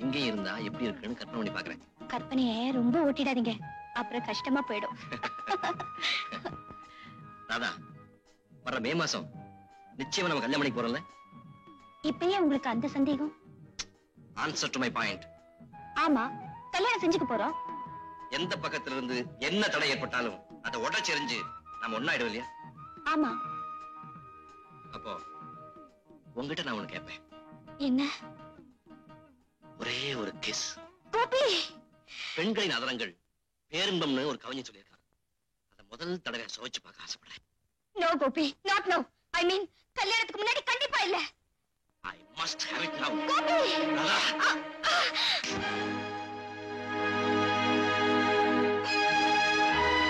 இங்கே இருந்தா எப்படி இருக்குன்னு கற்பனை பண்ணி பாக்குறேன். கற்பனைய ரொம்ப ஓட்டிடாதீங்க, அப்புறம் கஷ்டமா போயிடும். ராதா, வர மே மாசம் நிச்சயமா நம்ம கல்யாணம் பண்ணிக்கு போறோம்ல? இப்பயே உங்களுக்கு அந்த சந்தேகம்? Answer to my point. ஆமா, கல்யாணம் செஞ்சுக்க போறோம். எந்த பக்கத்துல இருந்து என்ன தடை ஏற்பட்டாலும் அதை உடச்செறிஞ்சு நம்ம ஒண்ணாயிடும் இல்லையா? ஆமா. அப்போ உங்ககிட்ட நான் ஒண்ணு கேட்பேன். என்ன? ஒரே ஒரு கிஸ். கோபி, பெண்களின் அதரங்கள் பேரின்பம்னு ஒரு கவிஞன் சொல்லியிருக்கான். அதை முதல் தடவை சுவைச்சு பார்க்க ஆசைப்படுறேன். No Gopi, not no. I mean கல்யாணத்துக்கு முன்னாடி கண்டிப்பா இல்ல. I must have it now. Gopi,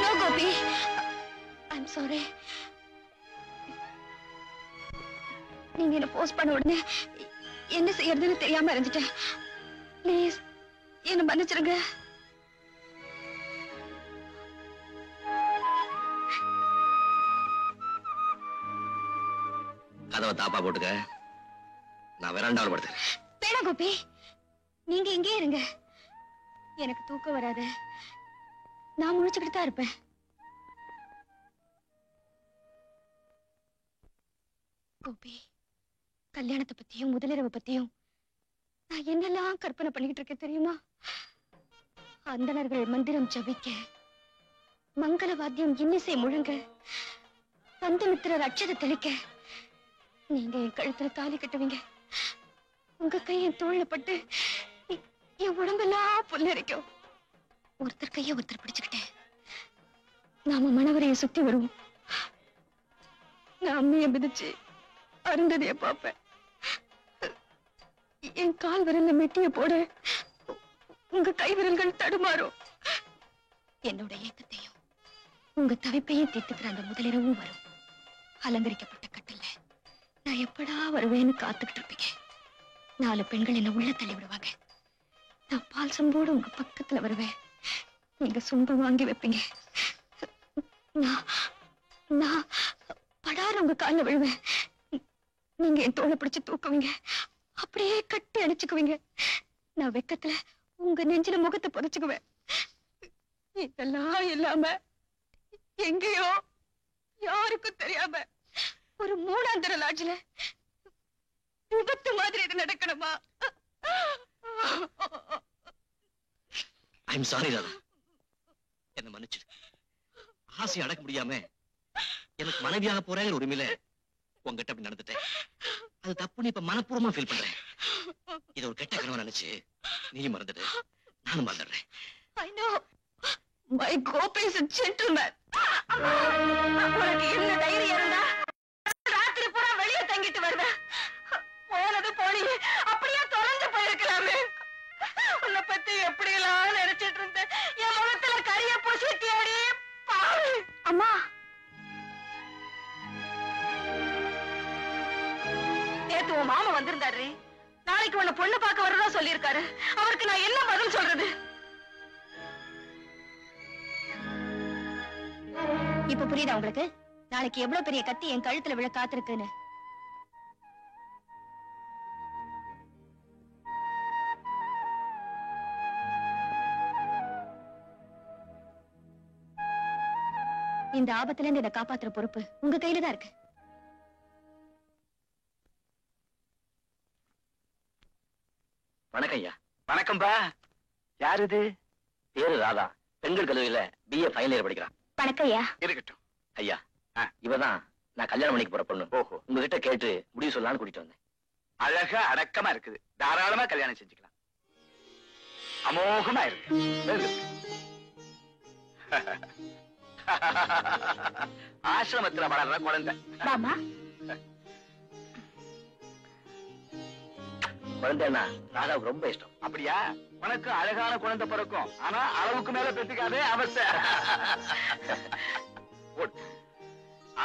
no Gopi, I'm sorry. நீங்க என்ன போஸ்ட் பண்ண உடனே என்ன செய்யறதுன்னு தெரியாம இருந்துட்டேன். ப்ளீஸ் என்ன மன்னிச்சிருங்க. கதவை தாப்பா போட்டுக்க, நான் வெராண்டாவில் படுத்துக்கிறேன். வேணாம் கோபி, நீங்க இங்கே இருங்க. எனக்கு தூக்கம் வராது, நான் முழிச்சுக்கிட்டு தான் இருப்பேன். கோபி, கல்யாணத்தை பத்தியும் முதலிரவை பத்தியும் நான் என்னெல்லாம் கற்பனை பண்ணிக்கிட்டு இருக்கேன் தெரியுமா? அந்தணர்கள் மந்திரம் ஜபிக்க, மங்கள வாத்தியம் இன்னிசை முழங்க, பந்தமித்திரர் அட்சதை தெளிக்க, நீங்க என் கழுத்துல தாலி கட்டுவீங்க. உங்க கை என் தோள்ல பட்டு என் உடம்பெல்லாம் புல்லரிக்கும். ஒருத்தர் கைய ஒருத்தர் பிடிச்சுக்கிட்டேன் நாம மணவரைய சுத்தி வருவோம். நான் அம்மைய மிதிச்சு அருந்ததிய பாப்பேன். என் கால் விரல்ல மெட்டிய போட உங்க கை விரல்கள் தடுமாறும். என்னோட ஏக்கத்தையும் உங்க தவிப்பையும் தீர்த்துக்கிற அந்த முதலிரவும் வரும். அலங்கரிக்கப்பட்ட கட்டில்ல நான் எப்படா வருவேன்னு காத்துக்கிட்டு இருப்பீங்க. 4 பெண்கள் என்ன உள்ள தள்ளி விடுவாங்க. நான் பால் சொம்போடு உங்க பக்கத்துல வருவேன். நீங்க சொம்பு வாங்கி வைப்பீங்க. நான் படார உங்க கால்ல விழுவேன். நீங்க என் தோளை பிடிச்சு தூக்குவீங்க. அப்படியே கட்டி அணைச்சுக்குவீங்க. நான் வெக்கத்துல உங்க நெஞ்சில முகத்தை புதைச்சுக்குவேன். இதெல்லாம் இல்லாம எங்கேயோ யாருக்கும் தெரியாம ஒரு மூணாந்தர லாட்ஜ்ல விபத்து மாதிரி இது நடக்கணுமா? ஐம் சாரி ராதா, என்ன மன்னிச்சிடு. ஆசை அடக்க முடியாம எனக்கு மனைவியாக போறேங்கிற உரிமையில உங்ககிட்ட அப்படி நடந்துட்டேன். அது தப்புன்னு இப்ப மனப்பூர்வமா ஃபீல் பண்றேன். இது ஒரு கெட்ட கனவா நினைச்சு நீ மறந்துடு, நானும் மறந்துடுறேன். I know. My Gopi is a gentleman. உனக்கு என்ன தைரியம் இருந்தா ராத்திரி பூரா வெளியே தங்கிட்டு வருவேன். போனது போனி அப்படியே தொலைஞ்சு போயிருக்கலாமே. உன்னை பத்தி எப்படி எல்லாம் நினைச்சிட்டு இருந்தேன். என் முகத்துல கரிய பூசிட்டியாடி பாவி. அம்மா, நேத்து உன் மாமா வந்திருந்தாரு. நாளைக்கு உன்னை பொண்ணு பார்க்க வரதா சொல்லியிருக்காரு. அவருக்கு நான் என்ன பதில் சொல்றது? இப்ப புரியுதா உங்களுக்கு? நாளைக்கு எவ்வளவு பெரிய கத்தி என் கழுத்துல விழ காத்திருக்குன்னு. இந்த ஆபத்துல இருந்து இதை காப்பாத்துற பொறுப்பு உங்க கையில தான் இருக்கு. வணக்கம் ஐயா. வணக்கம்பா. யாரு இது? பேரு ராதா. பெண்கள் கல்லூரியில BA ஃபைனல் இயர் படிக்கிறான். வணக்கம் ஐயா. இருக்கட்டும். ஐயா, இவதான் நான் கல்யாணம் பண்ணிக்க போற பொண்ணு. ஓஹோ. உங்ககிட்ட கேட்டு முடிவு சொல்லலாம்னு கூட்டிட்டு வந்தேன். அழகா அடக்கமா இருக்குது. தாராளமா கல்யாணம் செஞ்சுக்கலாம். அமோகமா இருக்கு. வெகு. ஆசிரமத்துல வளர்ற குழந்தை. மாமா குழந்தைன்னா ராதாவுக்கு ரொம்ப இஷ்டம். அப்படியா? உனக்கு அழகான குழந்தை பிறக்கும். ஆனா அளவுக்கு மேல பெற்றுக்காதே அவஸ்தை.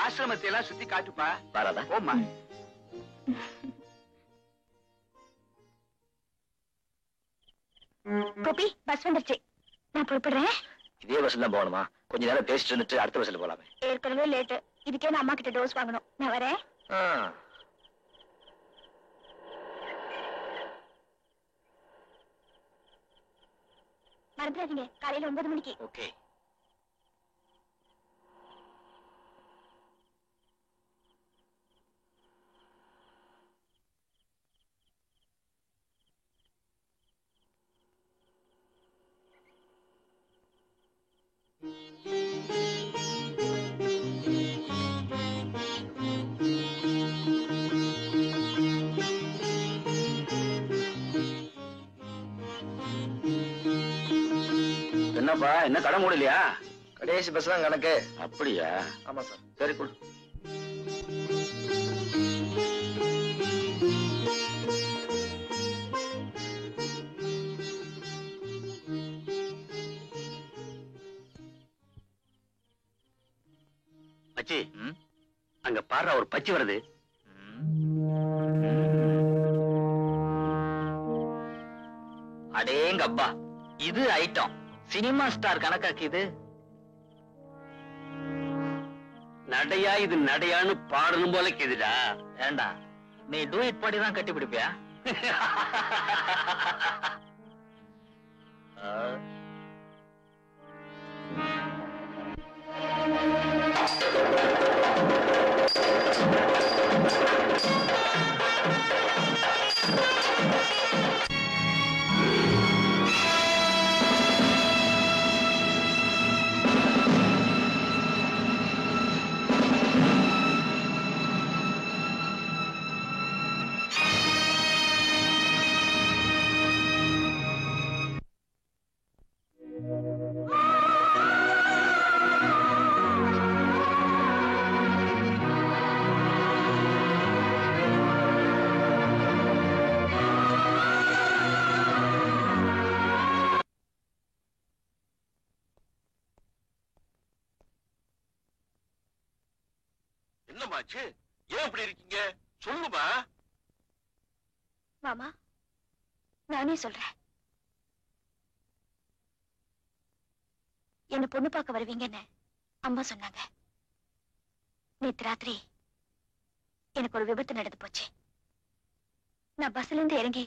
ஆசிரமத்தை எல்லாம் சுத்தி காட்டுப்பா. ராதா ஓமா. கோபி, பஸ் வந்துருச்சு. நான் புறப்படுறேன். இதே பஸ்ல தான் போகணுமா? கொஞ்ச நேரம் பேசிட்டு இருந்துட்டு அடுத்த பஸ்ல போலாமே. ஏற்கனவே லேட்டு. இதுக்கே நான் அம்மா கிட்ட டோஸ் வாங்கணும். நான் வரேன். மறந்துடாதீங்க, காலையில 9 மணிக்கு. ஓகே. என்னப்பா, என்ன கடை மூடலையா? கடைசி பஸ் தான் கணக்கு. அப்படியா? ஆமா சார். சரி கொடு. மச்சி, அங்க பாரு ஒரு பச்சி வருது. அடேங்க அப்பா, இது ஐட்டம். சினிமா ஸ்டார் கணக்காக்கு இது. நடையா இது நடையான்னு பாடணும் போல கேதுடா. ஏண்டா, நீ டூயிட் பாடி தான் கட்டி பிடிப்பியா? என்னமாச்சு? ஏன் இப்படி இருக்கீங்க? சொல்லுமா. மாமா, நானே சொல்றேன். என்ன பொண்ணு பார்க்க வருவீங்கன்னு அம்மா சொன்னாங்க. நேத்து ராத்திரி எனக்கு ஒரு விபத்து நடந்து போச்சு. நான் பஸ்ல இருந்து இறங்கி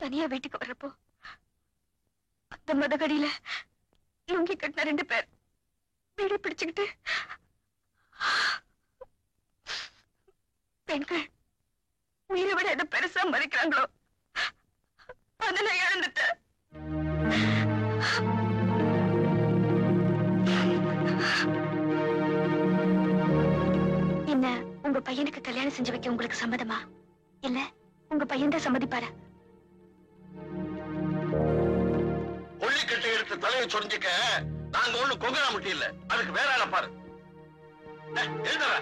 தனியா வீட்டுக்கு வர்றப்போ அந்த மதகடியில லுங்கி கட்டின 2 பேர் வீடு பிடிச்சுக்கிட்டு பெண்கள் உயிரை விட எதை பெருசா மதிக்கிறாங்களோ அதை நான் இழந்துட்டேன். என்ன உங்க பையனுக்கு கல்யாணம் செஞ்சு வைக்க உங்களுக்கு சம்மதமா? இல்ல உங்க பையன் தான் சம்மதிப்பாரா? கொள்ளிக்கட்டை எடுத்து தலையை சொரிஞ்சுக்க நாங்க ஒண்ணு கொங்கரா முட்டி இல்ல. அதுக்கு வேற ஆள பாரு. எழுதுற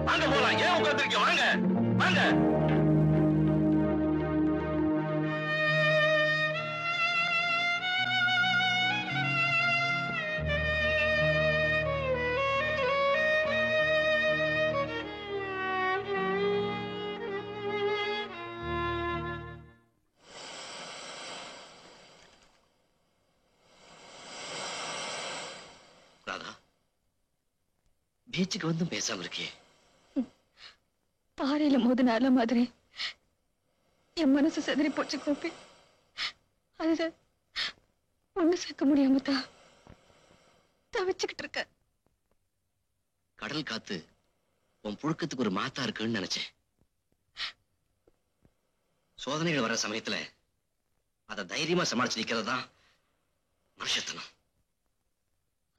வாங்க போலாம். ஏன் உட்கார்ந்துருக்கீங்க? வாங்க வாங்க. ராதா, பேச்சுக்கு வந்தும் பேசாம இருக்கே. பாறையில மோதினால மாதிரி என் மனசு செதறி போச்சு கோபி. அதுல ஒண்ணு சேர்க்க முடியாம தான் தவிச்சுக்கிட்டு இருக்க. கடல் காத்து உன் புழுக்கத்துக்கு ஒரு மாத்தா இருக்குன்னு நினைச்சேன். சோதனைகள் வர்ற சமயத்துல அதை தைரியமா சமாளிச்சு நிக்கிறது தான் மனுஷத்தனம்.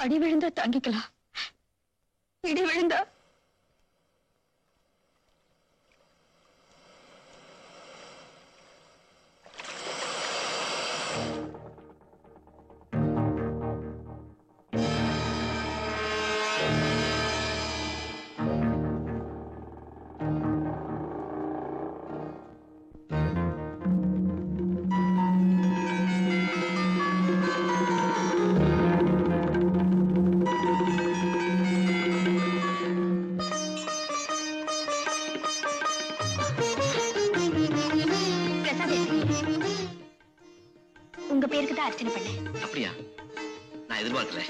அடி விழுந்தா தாங்கிக்கலாம், இடி விழுந்தா உங்க பேருக்கு தான் அர்ச்சனை பண்ணேன். அப்படியா? நான் எதிர்பார்க்கல.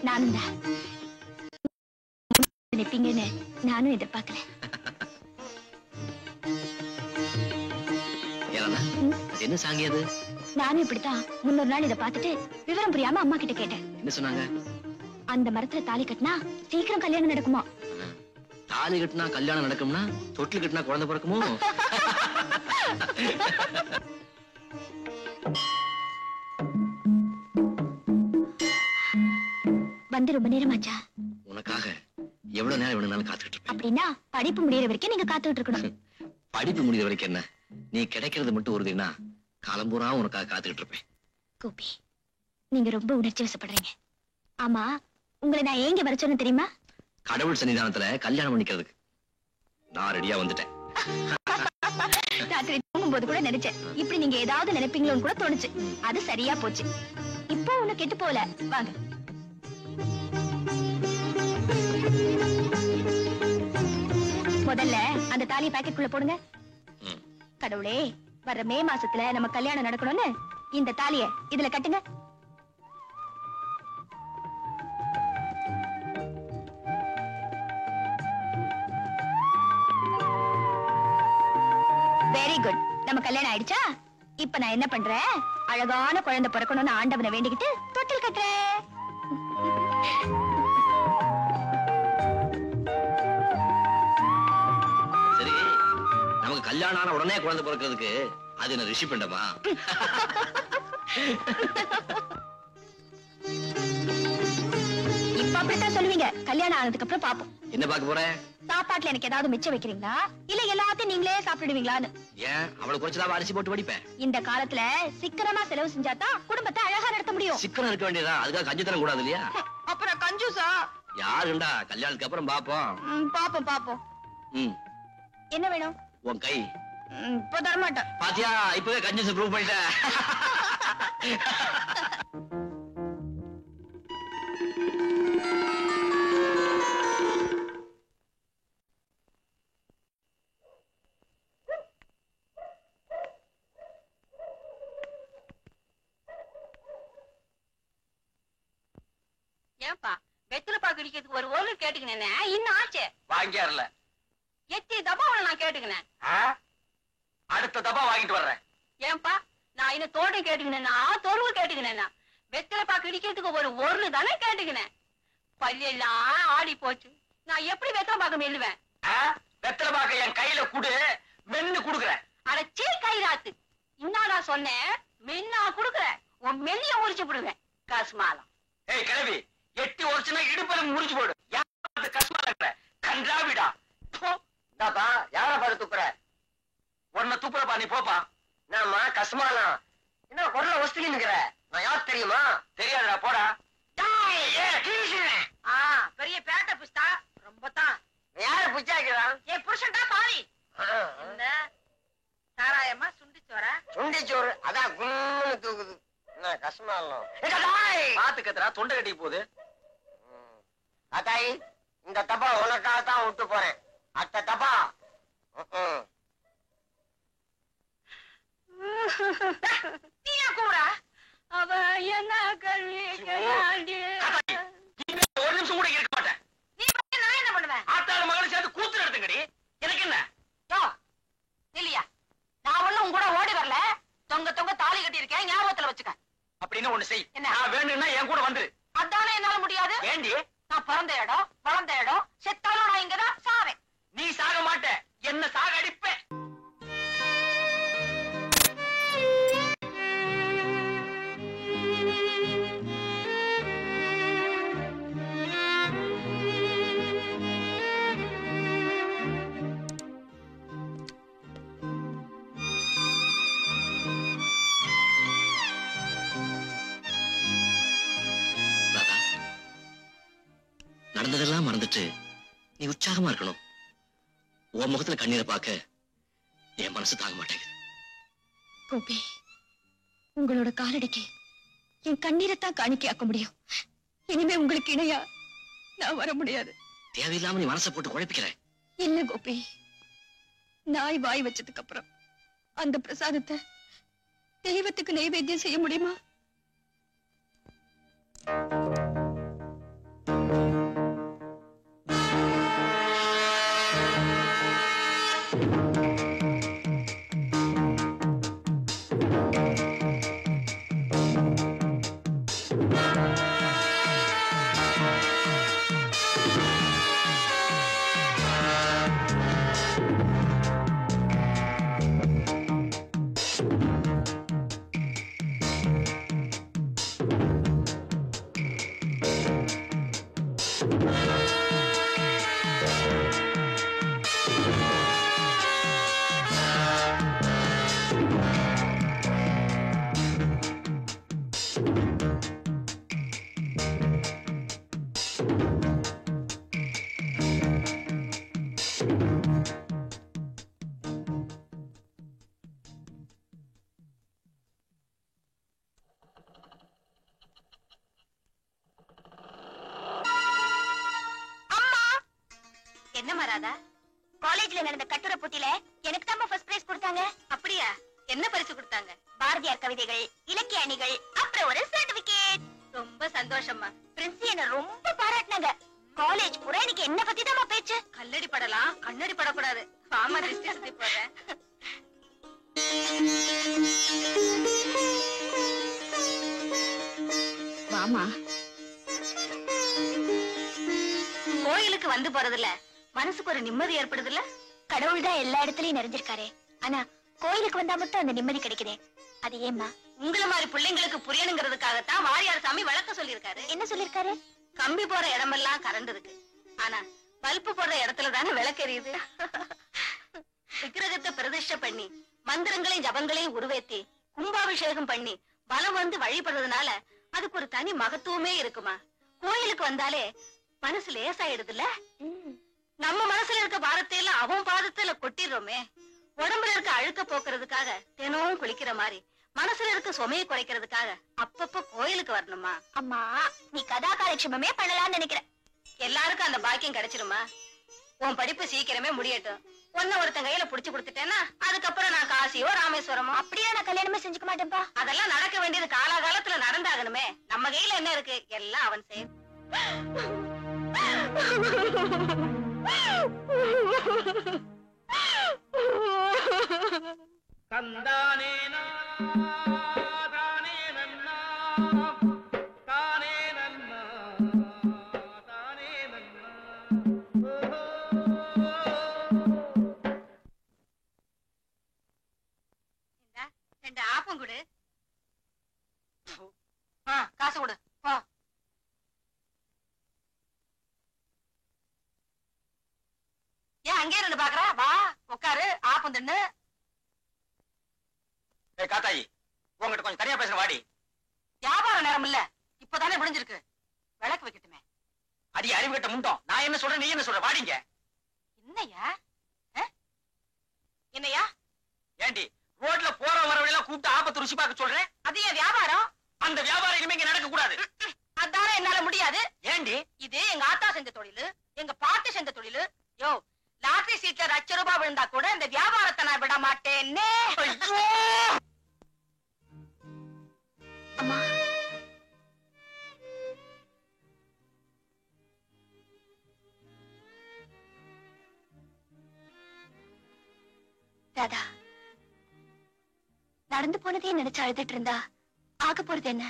நானும் தான் நினைப்பீங்கன்னு நானும் எதிர்பார்க்கல. என்ன சாங்கி அது? நானும் இப்படித்தான் முன்னொரு நாள் இதை பார்த்துட்டு விவரம் புரியாம அம்மா கிட்ட கேட்டேன். என்ன சொன்னாங்க? அந்த மரத்துல தாலி கட்டினா சீக்கிரம் கல்யாணம் நடக்குமா? தாலி கட்டினா கல்யாணம் நடக்கும்னா தொட்டில் கட்டினா குழந்தை பிறக்குமோ? வந்து ரொம்ப நேரமாச்சா? உனக்காக எவ்வளவு நேரம் வேணும்னாலும் காத்துக்கிட்டு இருப்பேன். அப்படின்னா படிப்பு முடியற வரைக்கும் நீங்க காத்துக்கிட்டு இருக்கணும். படிப்பு முடிகிற வரைக்கும் என்ன, நீ கிடைக்கிறது மட்டும் உறுதினா காலம்பூரா உனக்காக காத்துக்கிட்டு இருப்பேன். கோபி, நீங்க ரொம்ப உணர்ச்சி வசப்படுறீங்க. ஆமா, உங்களை நான் ஏங்க வர சொன்னேன் தெரியுமா? கடவுள் சன்னிதானத்துல கல்யாணம் பண்ணிக்கிறதுக்கு. நான் ரெடியா வந்துட்டேன். ராத்திரி தூங்கும்போது கூட நினைச்சேன் இப்படி நீங்க ஏதாவது நினைப்பீங்களோன்னு கூட தோணுச்சு. அது சரியா போச்சு. இப்போ ஒண்ணு கெட்டு போல. வாங்க. முதல்ல அந்த தாலியை பாக்கெட்டுக்குள்ள போடுங்க. கடவுளே, வர்ற மே மாசத்துல நம்ம கல்யாணம் நடக்கணும்னு இந்த தாலியை இதுல கட்டுங்க. Very good. நம்ம கல்யாணம் ஆயிடுச்சா? இப்ப நான் என்ன பண்றேன், அழகான குழந்தை பிறக்கணும்னு ஆண்டவனை வேண்டிக்கிட்டு தொட்டில் கட்டுறேன். சரி, நமக்கு கல்யாணம் ஆன உடனே குழந்தை பிறக்கிறதுக்கு அது என்ன ரிஷி பண்டமா? இப்ப அப்படித்தான் சொல்லுவீங்க. கல்யாணம் ஆனதுக்கு அப்புறம் பாப்போம். என்ன பார்க்க போற? சாப்பாட்டுல எனக்கு ஏதாவது மிச்சம் வைக்கிறீங்களா, இல்ல எல்லாத்தையும் நீங்களே சாப்பிடுவீங்களான்னு. ஏன் அவளை குறைச்சதா அரிசி போட்டு வடிப்பேன். இந்த காலத்துல சிக்கனமா செலவு செஞ்சாதான் குடும்பத்தை அழகா நடத்த முடியும். சிக்கனம் இருக்க வேண்டியதா, அதுக்காக கஞ்சி தரம் கூடாது இல்லையா? அப்புறம் கஞ்சூசா? யாருண்டா, கல்யாணத்துக்கு அப்புறம் பாப்போம். பாப்போம் பாப்போம். என்ன வேணும்? உன் கை. இப்ப தரமாட்டேன். பாத்தியா, இப்பவே கஞ்சூஸ் ப்ரூவ் பண்ணிட்டேன். ஏன்பா வெத்தில பாக்கு இடிக்கிறதுக்கு ஒரு ஓலு கேட்டுக்கினேனே, இன்னும் ஆச்சு வாங்கியார்ல. எத்தி தபாவை நான் கேட்டுக்கினேன். அடுத்த தபா வாங்கிட்டு வர்றேன். ஏன்பா நான் இன்னும் தோடு கேட்டுக்கினேன்னா தொருவு கேட்டுக்கினேன்னா, வெத்தில பாக்கு இடிக்கிறதுக்கு ஒரு ஓர்னு தானே கேட்டுக்கினேன். பல்லெல்லாம் ஆடி போச்சு. நான் எப்படி வெத்தலை பாக்க மெல்லுவேன்? வெத்தலை பாக்க என் கையில குடு, மென்னு குடுக்குறேன். அடச்சே கைராத்து, இன்னாடா சொன்னேன், மென்னா குடுக்குறேன். உன் மெல்லிய முறிச்சு விடுவேன். கஸ்மாலம். ஏய் கிழவி, எட்டி ஒருச்சுனா இடுப்பல முடிச்சு போடு. யாரு கஸ்மால இருக்கிற கன்றாவிடா. தாத்தா, யார பாரு துப்புற? உன்னை துப்புறப்பா, நீ போப்பா. நாம கஸ்மாலம் என்ன குரல வசதிக்கிற? நான் யார் தெரியுமா? தெரியாதுடா, போடா. பெரிய பேட்ட புஸ்தா ரொம்ப தான். யாரு புச்சாக்கிறான்? என் புருஷன் தான் பாவி. இந்த சாராயமா சுண்டிச்சோர சுண்டிச்சோறு அதான் குன்னு தூக்குது. என்ன கஸ்மாலம்? பாத்து கத்துறா, தொண்டை கட்டி போகுது. அதாயி, இந்த தப்பா உனக்காக தான் விட்டு போறேன். அத்த தப்பா நீயா கூடா? அவ என்ன கல்வி ஒரு நிமிஷம் கூட இருக்க மாட்டேன். நீ நான் என்ன வர்றேன். ஆத்தாள மகளை சேர்த்து கூத்து நடத்துங்கடி. எனக்கு என்ன யோ இல்லையா, நான் ஒண்ணும் உன் கூட ஓடி வரல. தொங்க தொங்க தாலி கட்டி இருக்கேன், ஞாபகத்துல வச்சுக்க. அப்படின்னு ஒண்ணு செய். என்ன? நான் வேணும்னா என் கூட வந்துரு. அதானே என்னால முடியாது. ஏண்டி? நான் பிறந்த இடம் வளர்ந்த இடம், செத்தாலும் நான் இங்கதான் சாவேன். நீ சாக மாட்ட, என்ன சாக அடிப்பேன். நடந்ததெல்லாம் மறந்துட்டு நீ உற்சாகமா இருக்கணும். உன் முகத்துல கண்ணீரை பார்க்க என் மனசு தாங்க மாட்டேங்குது. கோபி, உங்களோட காலடிக்கு என் கண்ணீரைத்தான் காணிக்கையாக்க முடியும். இனிமே உங்களுக்கு இணையா நான் வர முடியாது. தேவையில்லாம நீ மனசை போட்டு குழப்பிக்கிற. இல்ல கோபி, நாய் வாய் வச்சதுக்கு அப்புறம் அந்த பிரசாதத்தை தெய்வத்துக்கு நைவேத்தியம் செய்ய முடியுமா? என்ன மராதா, காலேஜ்ல நடந்த கட்டுரை போட்டியில எனக்கு தான் ஃபர்ஸ்ட் பிரைஸ் கொடுத்தாங்க. அப்படியா? என்ன பரிசு கொடுத்தாங்க? பாரதியார் கவிதைகள், இலக்கிய அணிகள், அப்புறம் ஒரு சர்டிபிகேட். ரொம்ப சந்தோஷமா. பிரின்சி என்ன ரொம்ப பாராட்டினாங்க. காலேஜ் பூரா எனக்கு என்ன பத்தி தான் பேச்சு. கல்லடி படலாம், கண்ணடி படக்கூடாது. வாமா திருஷ்டி சுத்தி போறேன். வாமா. கோயிலுக்கு வந்து போறதுல மனசுக்கு ஒரு நிம்மதி ஏற்படுதுல்ல? கடவுள் தான் எல்லா இடத்துலயும் நிறைஞ்சிருக்காரு. ஆனா கோயிலுக்கு வந்தா மட்டும் அந்த நிம்மதி கிடைக்குதே, அது ஏம்மா? உங்களை மாதிரி பிள்ளைங்களுக்கு புரியணுங்கிறதுக்காகத்தான் வாரியார் சாமி விளக்க சொல்லியிருக்காரு. என்ன சொல்லிருக்காரு? கம்பி போற இடமெல்லாம் கரண்ட் இருக்கு, ஆனா பல்பு போடுற இடத்துல தானே விளக்கு எரியுது. விக்கிரகத்தை பிரதிஷ்டை பண்ணி மந்திரங்களையும் ஜபங்களையும் உருவேத்தி கும்பாபிஷேகம் பண்ணி பலம் வந்து வழிபடுறதுனால அதுக்கு ஒரு தனி மகத்துவமே இருக்குமா. கோயிலுக்கு வந்தாலே மனசு லேசாயிடுதுல்ல. நம்ம மனசுல இருக்க பாரத்தை எல்லாம் அவன் பாதத்துல கொட்டிடுறோமே. உடம்புல இருக்க அழுக்க போக்குறதுக்காக தினமும் குளிக்கிற மாதிரி மனசுல இருக்க சுமையை குறைக்கிறதுக்காக அப்பப்ப கோயிலுக்கு வரணுமா? அம்மா, நீ கதா காலட்சேபமே பண்ணலாம்னு நினைக்கிற. எல்லாருக்கும் அந்த பாக்கியம் கிடைச்சிருமா? உன் படிப்பு சீக்கிரமே முடியட்டும். ஒன்ன ஒருத்தன் கையில புடிச்சு கொடுத்துட்டேன்னா அதுக்கப்புறம் நான் காசியோ ராமேஸ்வரமோ அப்படியே நான் கல்யாணமே செஞ்சுக்க மாட்டேன்பா. அதெல்லாம் நடக்க வேண்டியது காலாகாலத்துல நடந்தாகணுமே. நம்ம கையில என்ன இருக்கு? எல்லாம் அவன் செய்ய. தந்தானே தானே நன்னா தானே நன்னா தானே நன்னா. ரெண்டு ஆப்பம் கொடு. காசு கொடு. போ. ஏன் அங்கே இருந்து பாக்குற? வா உட்காரு, ஆப்பம் தின்னு. காத்தாயி, உங்ககிட்ட கொஞ்சம் தனியா பேசுற வாடி. வியாபார நேரம் இல்ல, இப்பதானே விடிஞ்சிருக்கு. விளக்கு வைக்கட்டுமே. அடி அறிவு கட்ட முண்டோம். நான் என்ன சொல்றேன், நீ என்ன சொல்ற? வாடிங்க. என்னையா? என்னையா? ஏண்டி ரோட்ல போற வரவெல்லாம் கூப்பிட்டு ஆபத்து ருசி பார்க்க சொல்றேன்? அது என் வியாபாரம். அந்த வியாபாரம் இனிமே இங்க நடக்க கூடாது. அதானே என்னால முடியாது. ஏண்டி? இது எங்க ஆத்தா செஞ்ச தொழிலு, எங்க பாட்டி செஞ்ச தொழிலு. யோ, லாட்டரி சீட்ல 1,00,000 ரூபாய் விழுந்தா கூட இந்த வியாபாரத்தை நான் விட மாட்டேன்னே. அம்மா, ராதா, நடந்து போனதே நினைச்சு அழுதுட்டு இருந்தா ஆக போறது என்ன?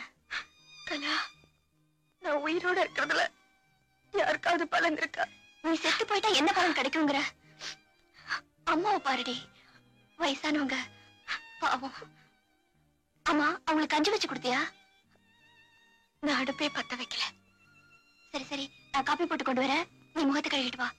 கலா, நான் உயிரோட இருக்கிறதுல யாருக்காவது பலன் இருக்கா? நீ செத்து போயிட்டா என்ன பலன் கிடைக்குங்கிற? அம்மாவை பாருடி, வயசானவங்க பாவம். அம்மா, அவங்களுக்கு கஞ்சி வச்சு கொடுத்தியா? நான் அடுப்பே பத்த வைக்கல. சரி சரி, நான் காப்பி போட்டு கொண்டு வரேன், நீ முகத்தை கழுவிட்டு வா.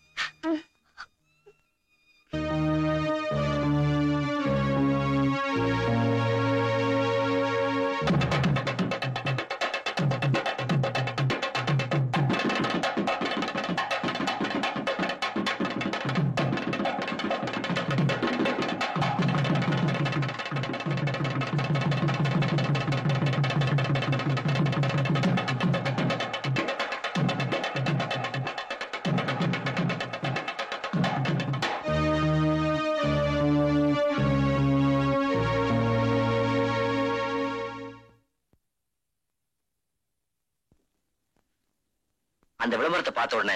அந்த விளம்பரத்தை பார்த்த உடனே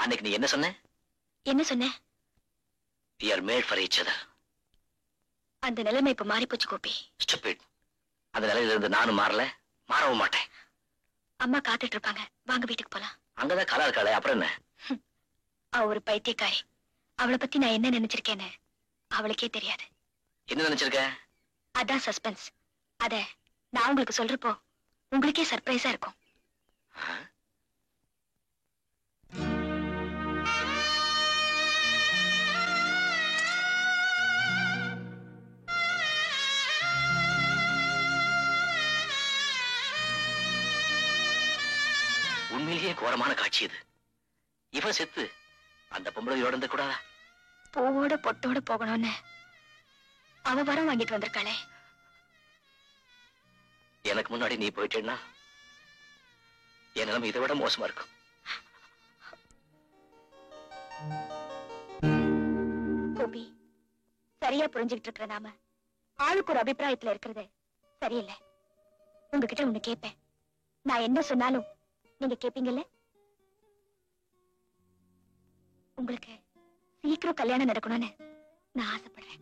அன்னைக்கு நீ என்ன சொன்ன? என்ன சொன்ன? We are made for each other. அந்த நிலைமை இப்ப மாறி போச்சு கோபி. Stupid. அந்த நிலையில இருந்து நானும் மாறல, மாறவும் மாட்டேன். அம்மா காத்துட்டு இருப்பாங்க, வாங்க வீட்டுக்கு போலாம். அங்கதான் கலா இருக்காளே, அப்புறம் என்ன? அவ ஒரு பைத்தியக்காரி. அவளை பத்தி நான் என்ன நினைச்சிருக்கேன்னு அவளுக்கே தெரியாது. என்ன நினைச்சிருக்க? அதான் சஸ்பென்ஸ். அத நான் உங்களுக்கு சொல்றப்போ உங்களுக்கே சர்ப்ரைஸா இருக்கும். உண்மையிலேயே கோரமான காட்சி இது. இவன் செத்து அந்த பொம்பளையோட இருந்த கூடாதா? பூவோட பொட்டோட போகணும்னு அவ வரம் வாங்கிட்டு வந்திருக்காளே. எனக்கு முன்னாடி நீ போயிட்டேன்னா என் நிலைமை இதை விட மோசமா இருக்கும். கோபி, சரியா புரிஞ்சுக்கிட்டு இருக்கிற நாம ஆளுக்கு ஒரு அபிப்பிராயத்துல இருக்கிறது சரியில்லை. உங்ககிட்ட ஒண்ணு கேட்பேன், நான் என்ன சொன்னாலும் நீங்க கேப்பீங்கல்ல? உங்களுக்கு சீக்கிரம் கல்யாணம் நடக்கணும்னு நான் ஆசைப்படுறேன்.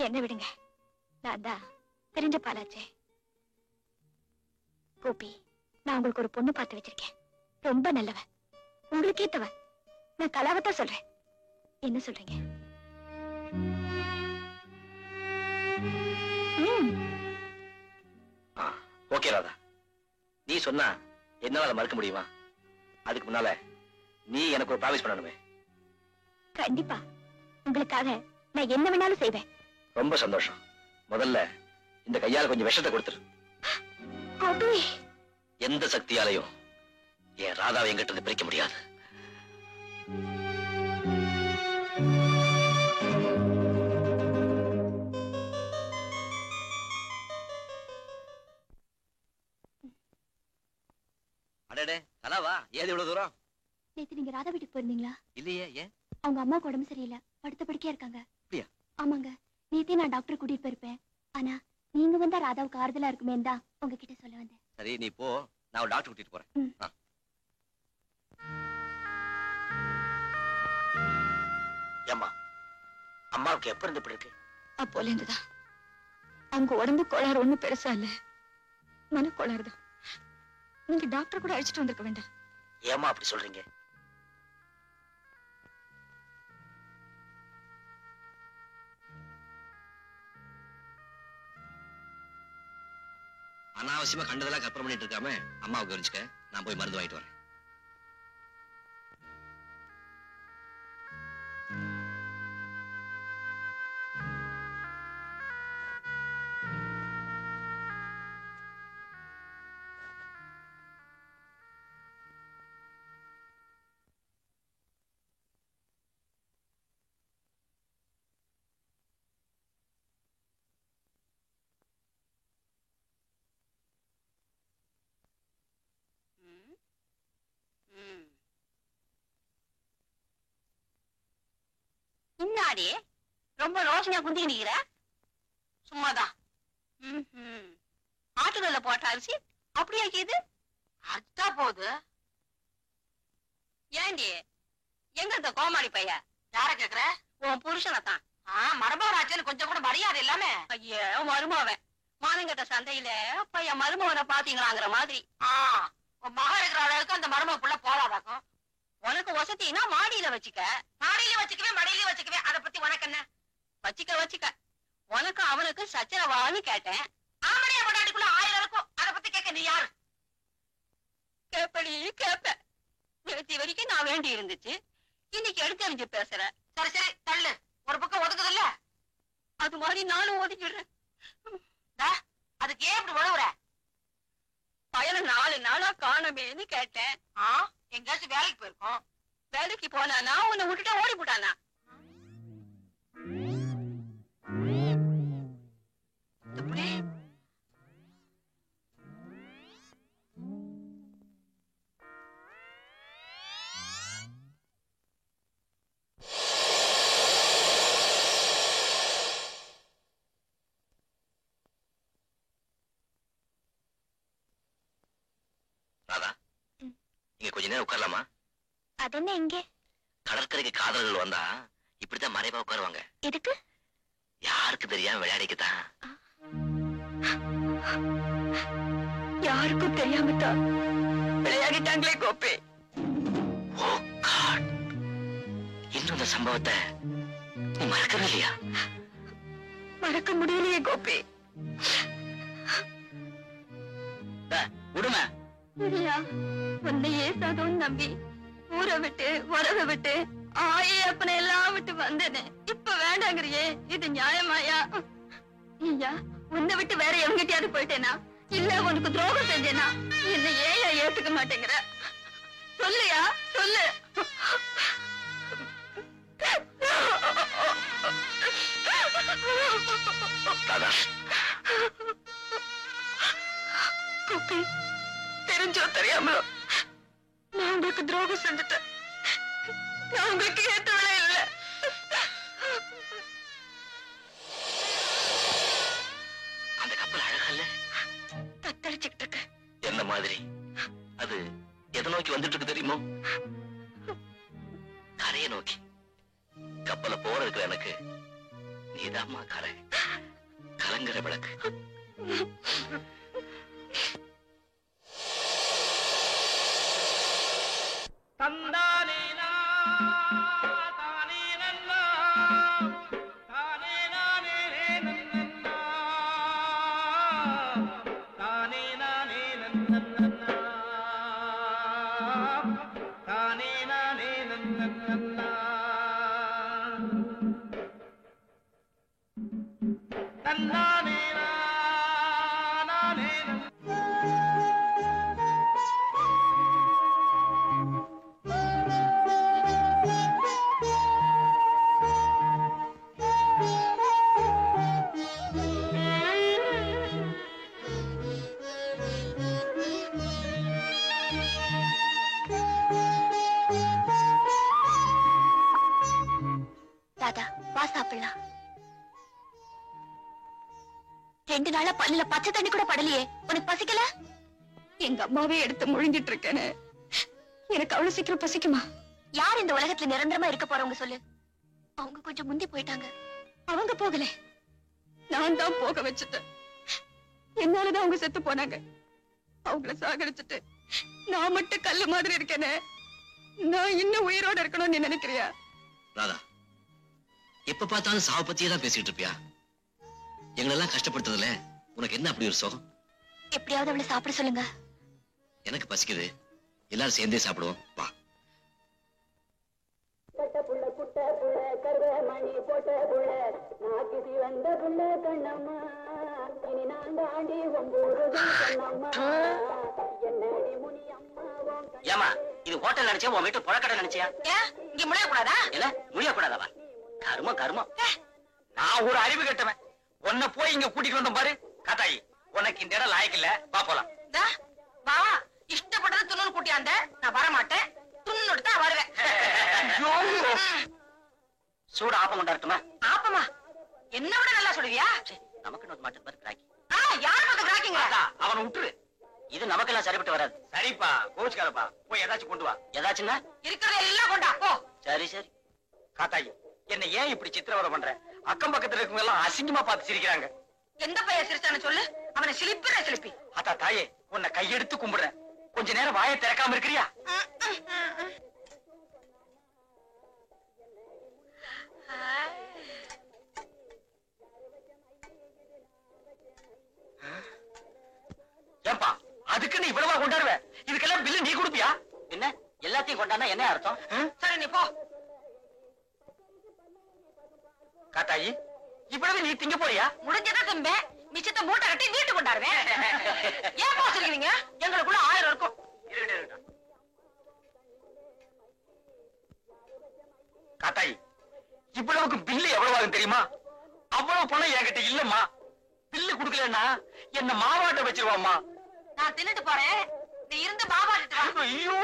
என்ன விடுங்க, நான் தான் தெரிஞ்ச பாலாச்சே. கோபி, நான் உங்களுக்கு ஒரு பொண்ணு பார்த்து வச்சிருக்கேன். ரொம்ப நல்லவ, உங்களுக்கு ஏத்தவ. நான் கலாவத்தான் சொல்றேன். என்ன சொல்றீங்க? ஓகே ராதா, நீ சொன்னா என்னால மறுக்க முடியுமா? அதுக்கு முன்னால நீ எனக்கு ஒரு ப்ராமிஸ் பண்ணணுமே. கண்டிப்பா, உங்களுக்காக நான் என்ன வேணாலும் செய்வேன். ரொம்ப சந்தோஷம். முதல்ல இந்த கையால கொஞ்சம் விஷத்தை கொடுத்துரு. கோபி, எந்த சக்தியாலையும் என் ராதாவை என்கிட்ட இருந்து பிரிக்க முடியாது. அடடே, கலாவா? ஏது இவ்வளவு தூரம்? நேத்து நீங்க ராதா வீட்டுக்கு போயிருந்தீங்களா? இல்லையே, ஏன்? அவங்க அம்மாவுக்கு உடம்பு சரியில்லை, படுத்த படுக்கையா இருக்காங்க. அப்படியா? ஆமாங்க, நேத்தே நான் டாக்டர் கூட்டிட்டு போயிருப்பேன். ஆனா நீங்க வந்தா ராதாவுக்கு ஆறுதலா இருக்குமே தான் உங்ககிட்ட சொல்ல வந்தேன். சரி, நீ போ, நான் ஒரு டாக்டர் கூட்டிட்டு போறேன். ஏம்மா, அம்மாவுக்கு எப்ப இருந்து இப்படி இருக்கு? அப்போல இருந்துதான். அவங்க உடம்பு கோளாறு ஒண்ணும் பெருசா இல்ல, மன கோளாறுதான். நீங்க டாக்டர் கூட அழைச்சிட்டு வந்திருக்க வேண்டாம். ஏம்மா அப்படி சொல்றீங்க? அனாவசியமா கண்டதெல்லாம் கற்பனை பண்ணிட்டு இருக்காம அம்மாவுக்கு கவனிச்சுக்க. நான் போய் மருந்து வாங்கிட்டு வரேன். இன்னாடி ரொம்ப ரோஷனியா குந்திக்கு நிக்கிற? சும்மாதான். ஆட்டுக்கல்ல போட்ட அரிசி அப்படியே ஆக்கியது அத்தா போகுது. ஏண்டி எங்க இந்த கோமாளி பைய? யார கேக்குற? உன் புருஷனை தான். மருமகராச்சன்னு கொஞ்சம் கூட மரியாதை இல்லாம. ஐயோ மருமவன் மானங்கட்ட சந்தையில பையன் மருமவனை பாத்தீங்களாங்கிற மாதிரி. உன் மக இருக்கிற அளவுக்கு அந்த மருமக புள்ள போதாதாக்கும். உனக்கு வசதினா மாடியில வச்சுக்க. மாடியில வச்சுக்கவே மடியில வச்சுக்கவே, அதை பத்தி உனக்கு என்ன? வச்சுக்க உனக்கு அவனுக்கு சச்சரவான்னு கேட்டேன். ஆமடியா கொண்டாடிக்குள்ள 1000 இருக்கும், அதை பத்தி கேட்க நீ யாரு? கேப்படி கேப்ப. நேற்று வரைக்கும் நான் வேண்டி இருந்துச்சு, இன்னைக்கு எடுத்தறிஞ்சு பேசுற. சரி தள்ளு, ஒரு பக்கம் ஒதுக்குது இல்ல, அது மாதிரி நானும் ஒதுக்கிடுறேன். அதுக்கு ஏன் இப்படி உழவுற? பையனை 4 நாளா காணமேன்னு கேட்டேன். எங்கேயாச்சும் வேலைக்கு போயிருக்கோம். வேலைக்கு போனானா உன்னை விட்டுட்டா ஓடி போட்டானா? இங்க கொஞ்ச நேரம் உட்காரலாமா? அது என்ன இங்கே? கடற்கரைக்கு காதலர்கள் வந்தா இப்படித்தான் மறைவா உட்காருவாங்க. எதுக்கு? யாருக்கு தெரியாம விளையாடிக்கத்தான். யாருக்கும் தெரியாம தான் விளையாடிட்டாங்களே கோபி. ஓ காட், இன்னும் இந்த சம்பவத்தை நீ மறக்கவே இல்லையா? மறக்க முடியலையே கோபி. விடுமா இல்லையா, உன்னை ஏசாதோன்னு நம்பி ஊரை விட்டு உறவை விட்டு அப்பனை எல்லாம் விட்டு வந்தேனே, இப்ப வேண்டாங்கிறியே, இது நியாயமாயா? ஐயா, உன்னை விட்டு வேற எவங்கிட்டயாவது போயிட்டேனா, இல்ல உனக்கு துரோகம் செஞ்சேனா? என்ன ஏயா ஏத்துக்க மாட்டேங்கிற? சொல்லுயா சொல்லு. கோபி, தெரிஞ்சோ தெரியாமலோ நான் உங்களுக்கு துரோகம் செஞ்சுட்டேன். நான் உங்களுக்கு ஏற்றவளே இல்லை. அந்த கப்பல் அழகல்ல, தத்தளிச்சுக்கிட்டு இருக்கு. என்ன மாதிரி? அது எதை நோக்கி வந்துட்டு இருக்கு தெரியுமோ? கரையை நோக்கி. கப்பலை போற இருக்கிற எனக்கு நீதாம்மா கரை, கலங்குற விளக்கு. ராதா, வா சாப்பிடலாம். 2 நாளா பல்லுல பச்சை தண்ணி கூட படலையே, உனக்கு பசிக்கல? எங்க அம்மாவே எடுத்து முழுங்கிட்டு இருக்கேன்னு, எனக்கு அவ்வளவு சீக்கிரம் பசிக்குமா? யார் இந்த உலகத்துல நிரந்தரமா இருக்க போறவங்க சொல்லு? அவங்க கொஞ்சம் முந்தி போயிட்டாங்க. அவங்க போகல, நான் தான் போக வச்சுட்டேன். என்னாலதான் அவங்க செத்து போனாங்க. அவங்கள சாகடிச்சுட்டு நான் மட்டும் கல்லு மாதிரி இருக்கேனே, நான் இன்னும் உயிரோட இருக்கணும்னு நீ நினைக்கிறியா? ராதா, எப்ப பார்த்தாலும் சாவ பத்தியே தான் பேசிட்டு இருப்பியா? எங்களெல்லாம் கஷ்டப்படுத்துறதுல உனக்கு என்ன அப்படி ஒரு சுகம்? எப்படியாவது அவளை சாப்பிட சொல்லுங்க. எனக்கு பசிக்குது, எல்லாரும் சேர்ந்தே சாப்பிடுவோம், வா. ஏமா, இது ஹோட்டல் நினைச்சா உன் வீட்டு புழக்கடை நினைச்சியா? இங்க முளைய கூடாதா? இல்ல முழிய கூடாதவா? கருமம் கருமம். நான் ஒரு அறிவு கட்டவன், உன்னை போய் இங்க கூட்டிட்டு வந்தோம் பாரு. காத்தாயி, உனக்கு இந்த இடம் லாய்க்கு இல்ல, வா போலாம். வா, இஷ்டப்பட்டது துண்ணு கூட்டியாந்த, நான் வரமாட்டேன். துண்ணு தான் வருவேன். சூடு ஆப்பம் கொண்டாட்டுமா? ஆப்பமா? என்ன விட நல்லா சொல்லுவியா? நமக்கு நோட் மாட்டு பாரு கிராக்கி. யார் பக்கம் கிராக்கிங்க? அவனை விட்டுரு. இது நமக்கெல்லாம் சரிப்பட்டு வராது. சரிப்பா, கோச்சுக்காரப்பா, போய் ஏதாச்சும் கொண்டு வா. ஏதாச்சுன்னா இருக்கிறத எல்லாம் கொண்டா போ. சரி சரி. காத்தாயி, என்ன ஏன் இப்படி சித்திரவதை பண்ற? அக்கம் பக்கத்துல இருக்கவங்க எல்லாம் அசிங்கமா பார்த்து சிரிக்கிறாங்க. எந்த பையன் சிரிச்சான்னு சொல்லு, அவனை சிலிப்பிற சிலிப்பி. அத்தா தாயே, உன்னை கையெடுத்து கும்பிடுறேன், கொஞ்ச நேரம் வாயை திறக்காம இருக்கிறியா? ஏப்பா, அதுக்குன்னு இவ்வளவா கொண்டாடுவ? இதுக்கெல்லாம் பில்லு நீ கொடுப்பியா? என்ன எல்லாத்தையும் கொண்டாடா என்ன அர்த்தம்? சரி நீ போ. காத்தாயி, இவ்வளவு நீ திங்க போறியா? முடிஞ்சதா திம்ப, மிச்சத்தை மூட்டை கட்டி வீட்டு கொண்டாடுவேன். ஏன் போச்சுருக்கீங்க? எங்களுக்குள்ள 1000 இருக்கும். காத்தாயி, இவ்வளவுக்கு பில்லு எவ்வளவு ஆகும் தெரியுமா? அவ்வளவு பணம் என்கிட்ட இல்லம்மா. பில்லு குடுக்கலன்னா என்ன மாவாட்ட வச்சிருவாம்மா. நான் தின்னுட்டு போறேன், நீ இருந்து பாபாட்டு வா. ஐயோ,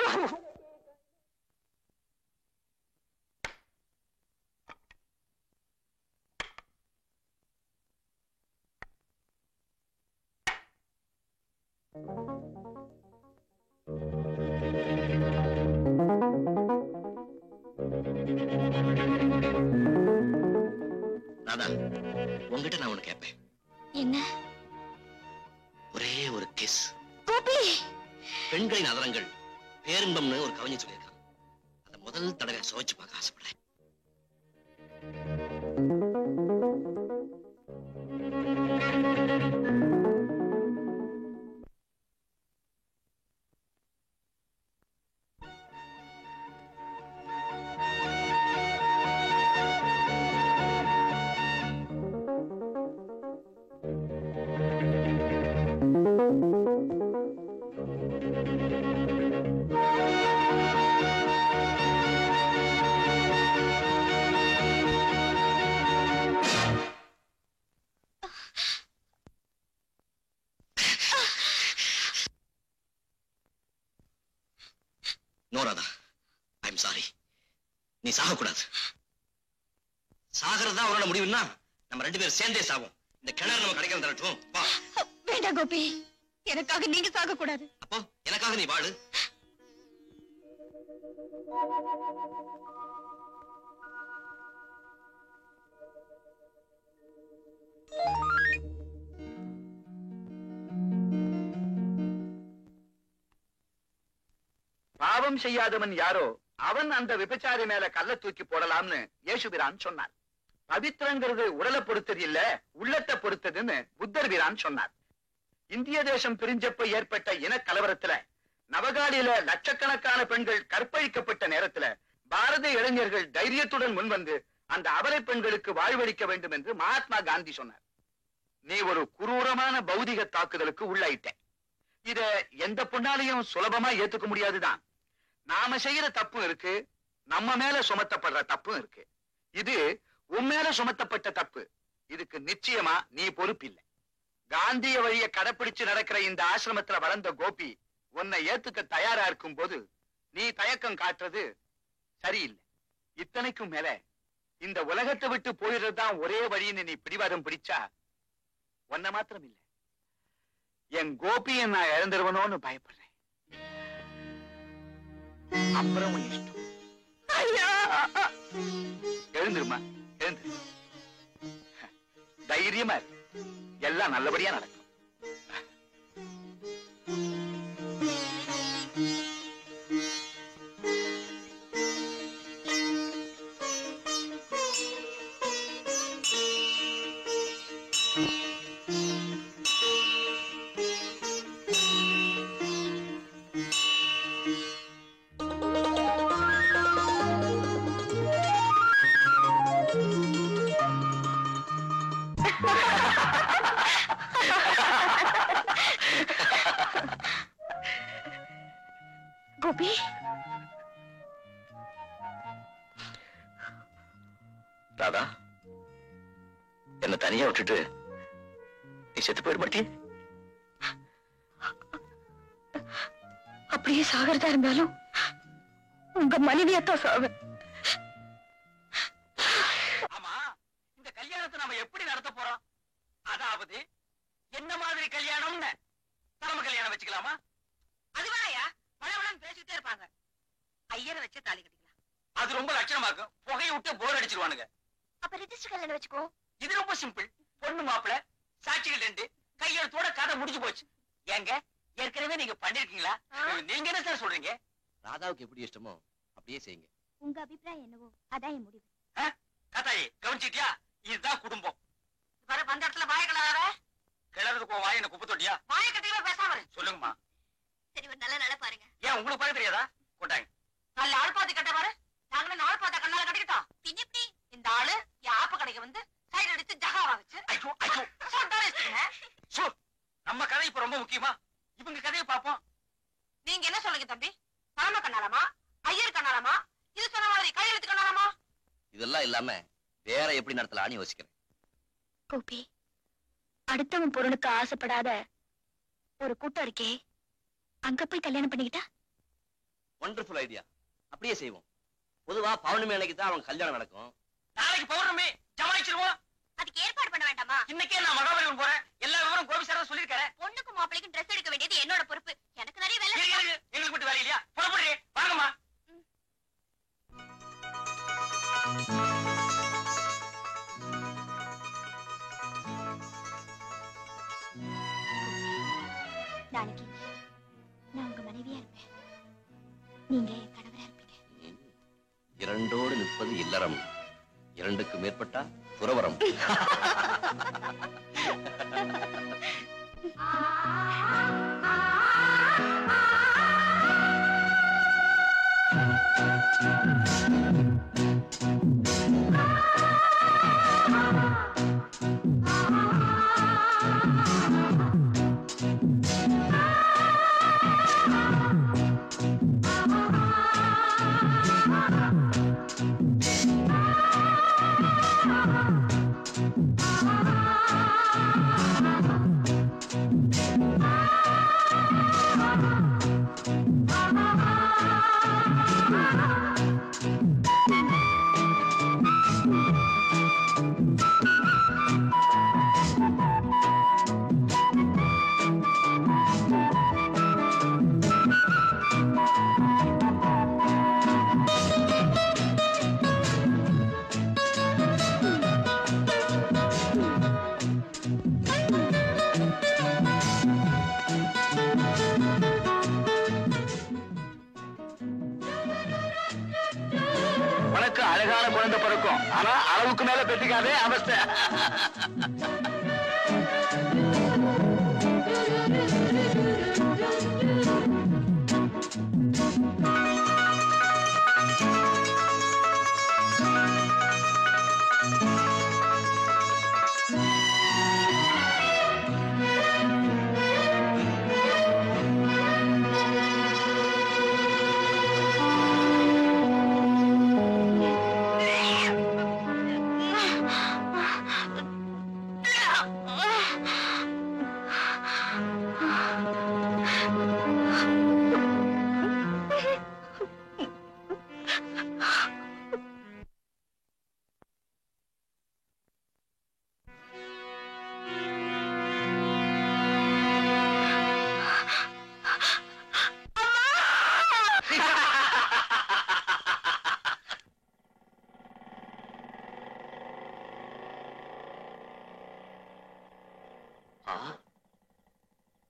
ராதா, உங்ககிட்ட நான் ஒண்ணு கேட்பேன். என்ன? ஒரே ஒரு கிஸ். கோபி, பெண்களின் அதரங்கள் பேரின்பம்னு ஒரு கவிஞர் சொல்லியிருக்கான். அதை முதல் தடவை சுவைச்சு பார்க்க ஆசைப்படுறேன். No Radha, I'm sorry. நீ சாகக்கூடாது. சாகிறதா அவரோட முடிவுன்னா நம்ம 2 பேரும் சேர்ந்தே சாவோம். இந்த கிணறு நம்ம கிடைக்காம தரட்டும். வா. வேண்டாம் கோபி, எனக்காக நீங்க சாக கூடாது. அப்போ எனக்காக நீ வாழு. பாவம் செய்யாதவன் யாரோ அவன் அந்த விபச்சாரி மேல கல்ல தூக்கி போடலாம்னு இயேசுபிரான் சொன்னார். பவித்திரங்கிறது உடலை பொறுத்தது இல்ல, உள்ளத்தை பொறுத்ததுன்னு புத்தர் பிரான் சொன்னார். இந்திய தேசம் பிரிஞ்சப்ப ஏற்பட்ட இன கலவரத்துல நவகாலியில லட்சக்கணக்கான பெண்கள் கற்பழிக்கப்பட்ட நேரத்துல பாரத இளைஞர்கள் தைரியத்துடன் முன்வந்து அந்த அபலை பெண்களுக்கு வாழ்வளிக்க வேண்டும் என்று மகாத்மா காந்தி சொன்னார். நீ ஒரு குரூரமான பௌதிக தாக்குதலுக்கு உள்ளாயிட்ட. இத எந்த பொண்ணாலையும் சுலபமா ஏத்துக்க முடியாதுதான். நாம செய்யற தப்பு இருக்கு, நம்ம மேல சுமத்தப்படுற தப்பும் இருக்கு. இது உன் மேல சுமத்தப்பட்ட தப்பு. இதுக்கு நிச்சயமா நீ பொறுப்பில்லை. காந்திய வழிய கடைப்பிடிச்சு நடக்கிற இந்த ஆசிரமத்துல வளர்ந்த கோபி உன்னை ஏத்துக்க தயாரா இருக்கும் போது நீ தயக்கம் காட்டுறது சரியில்லை. இத்தனைக்கும் மேல இந்த உலகத்தை விட்டு போயிடுறதுதான் ஒரே வழின்னு நீ பிடிவாதம் பிடிச்சா உன்னை மாத்திரம் இல்ல, என் கோபியை நான் இழந்துருவனோன்னு பயப்படுறேன். அப்புறம் உன் இஷ்டம். எழுந்துருமா, எழுந்துரு. தைரியமா இரு, எல்லாம் நல்லபடியா நடக்கும். கோபி, ராதா, என்ன தனியா விட்டுட்டு நீ செத்து போயிட மாட்டியே? அப்படியே சாகிறதா இருந்தாலும் உங்க மனைவியத்தான் சாக. ஆமா, இந்த கல்யாணத்தை நாம எப்படி நடத்த போறோம்? அதாவது என்ன மாதிரி கல்யாணம்னு பரம கல்யாணம் வச்சுக்கலாமா? அது வேணாயா, பழவளன்னு பேசிக்கிட்டே இருப்பாங்க. ஐயரை வச்சு தாலி கட்டிக்கலாம். அது ரொம்ப லட்சணமா இருக்கும். புகையை விட்டு போர் அடிச்சிருவானுங்க. அப்ப ரிஜிஸ்டர் கல்யாணம் வச்சுக்கோ. இது ரொம்ப சிம்பிள். பொண்ணு மாப்பிள, சாட்சிகள் 2, கையெழுத்தோட கதை முடிஞ்சு போச்சு. ஏங்க ஏற்கனவே நீங்க பண்ணிருக்கீங்களா? நீங்க என்ன சார் சொல்றீங்க? ராதாவுக்கு எப்படி இஷ்டமோ அப்படியே செய்யுங்க. உங்க அபிப்பிராயம் என்னவோ அதான் என் முடிவு. கதாயி கவனிச்சிட்டியா? இதுதான் குடும்பம். வர வந்த இடத்துல வாய கலராத. கிளறதுக்கு வாய் என்ன குப்பை தொட்டியா? வாய கட்டியவே பேசாம இரு. சொல்லுங்கம்மா. சரி, ஒரு நல்ல நாளா பாருங்க. ஏன் உங்களுக்கு பார்க்க தெரியாதா? கொண்டாங்க. நல்ல ஆள் பாத்து கட்ட பாரு. நாங்களும் நாள் பார்த்தா கண்ணால கட்டிக்கிட்டோம். பின்ன எப்படி? இந்த ஆளு என் ஆப்பு கடைக்கு வந்து சைடு அடிச்சு ஜகாவா வச்சு ஐயோ ஐயோ சோ, நம்ம கதை இப்ப ரொம்ப முக்கியமா? இவங்க கதையை பார்ப்போம். நீங்க என்ன சொல்லுங்க தம்பி? பரம கண்ணாலமா, ஐயர் கண்ணாலமா, இது சொன்ன மாதிரி கையெழுத்து கண்ணாலமா? இதெல்லாம் இல்லாம வேற எப்படி நடத்தலாம்னு யோசிக்கிறேன். கோபி, அடுத்தவன் பொருளுக்கு ஆசைப்படாத ஒரு கூட்டம் இருக்கே, அங்க போய் கல்யாணம் பண்ணிக்கிட்டா? Wonderful idea. அப்படியே செய்வோம். பொதுவா பௌர்ணமி அன்னைக்கு தான் அவங்க கல்யாணம் நடக்கும். நாளைக்கு பௌர்ணமி ஜமாயிச்சிருவோம். அதுக்கு ஏற்பாடு பண்ண வேண்டாமா? இன்னைக்கே நான் மகாபலிபுரம் போறேன். எல்லா விவரம் கோபி சார் சொல்லிருக்காரு. பொண்ணுக்கும் மாப்பிளைக்கும் ட்ரெஸ் எடுக்க வேண்டியது என்னோட பொறுப்பு. எனக்கு நிறைய வேலை இருக்கு. எங்களுக்கு மட்டும் வேலை இல்லையா? புறப்படுறே, வாங்கம்மா. நாளைக்கு நான் உங்க மனைவியா இருப்பேன். நீங்க என் கணவரா இருப்பீங்க. 2ஓடு நிற்பது இல்லறம், 2க்கு மேற்பட்டா துறவரம். அழகான குழந்தை பிறக்கும். ஆனா அளவுக்கு மேல பெற்றுக்காதே அவஸ்தை.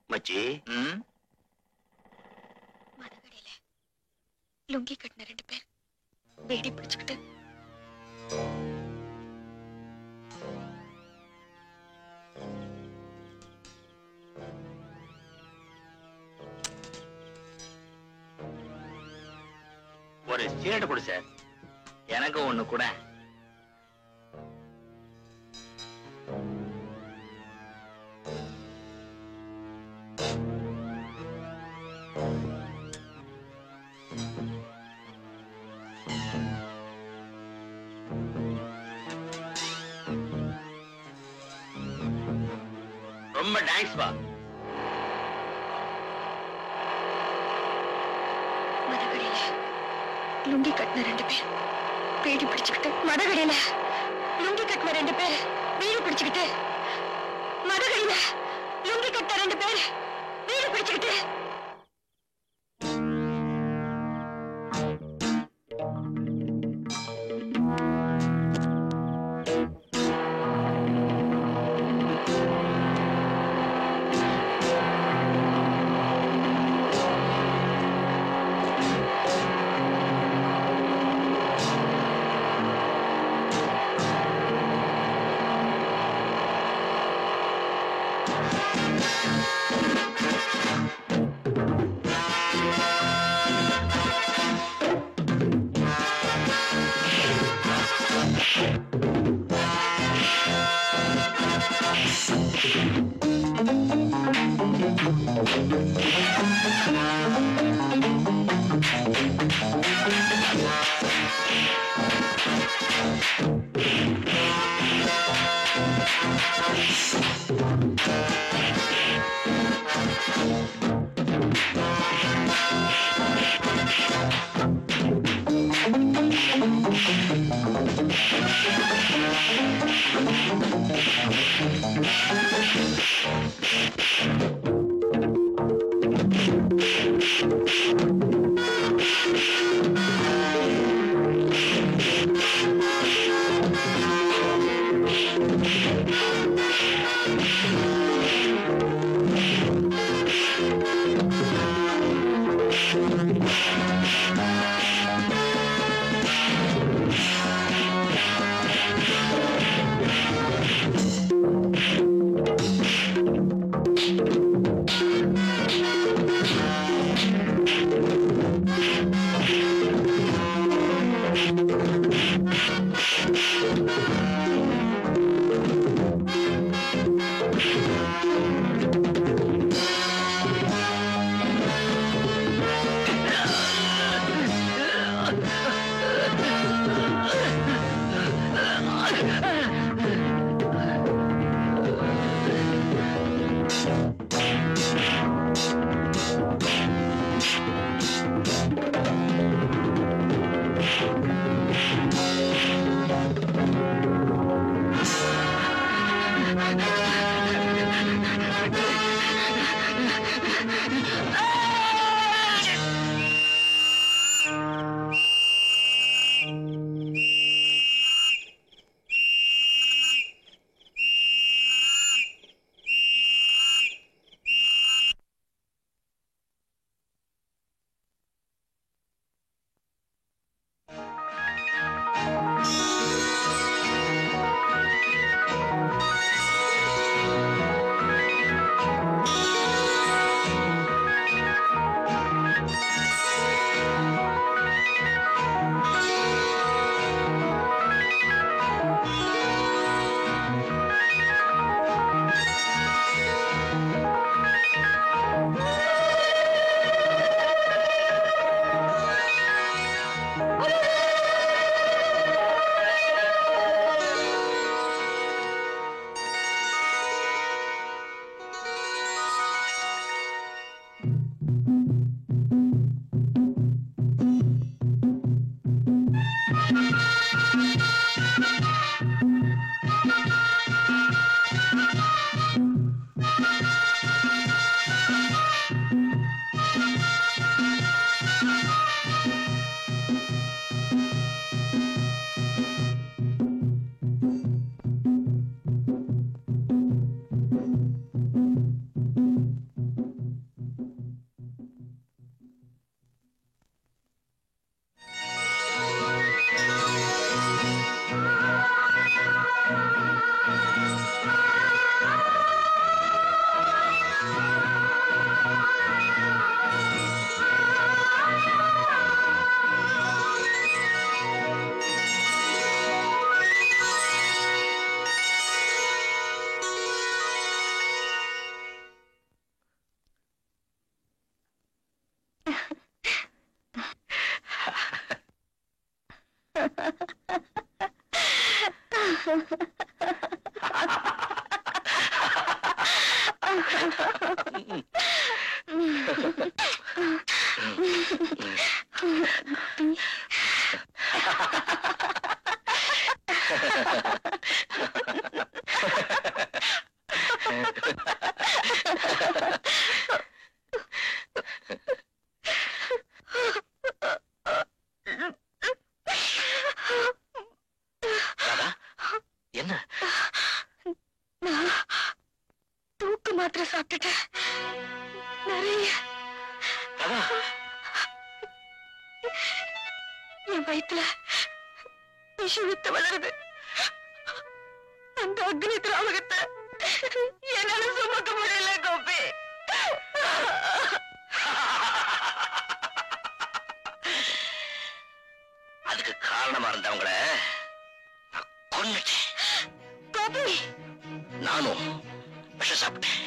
மச்சி, மதகடையில லுங்கி கட்டின 2 பேர் வேடி பிடிச்சுக்கிட்டு ஒரு சீரட் கொடு சார். எனக்கு ஒண்ணு கூட. ரொம்ப தேங்க்ஸ் பா. மதகடையில லுங்கி கட்டின 2 பேர் வேடி பிடிச்சுக்கிட்டு மதகடையில லுங்கி கட்டின 2 பேர் வேடி பிடிச்சுக்கிட்டு மதகடையில லுங்கி கட்டின 2 பேர் வீடு பிடிச்சுக்கிட்டு என்ன? நான் தூக்கு மாத்திரை சாப்பிட்டுட்டேன். நிறைய என் வயிற்றுல விஷ வித்து வளருது. அந்த அக்னி திராவகத்தை என்னால சுமக்க முடியல கோபி. அதுக்கு காரணமா இருந்தவங்கள நான் கொன்னுட்டேன். கோபி, நானும் விஷம் சாப்பிட்டேன்.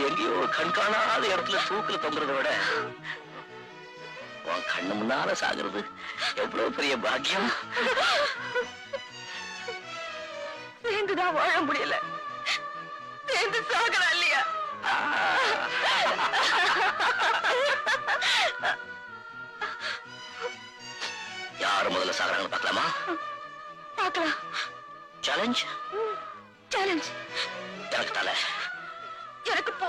எங்கேயோ கண்காணாத இடத்துல தூக்குல தொங்குறத விட உன் கண்ணு முன்னால சாகுறது எவ்வளவு பெரிய பாக்கியம். சேர்ந்துதான் வாழ முடியல, சேர்ந்து சாகலாம் இல்லையா? யாரு முதல்ல சாகுறாங்கன்னு பார்க்கலாமா? பார்க்கலாம். Challenge challenge. எனக்கு தலை. எனக்கு போ.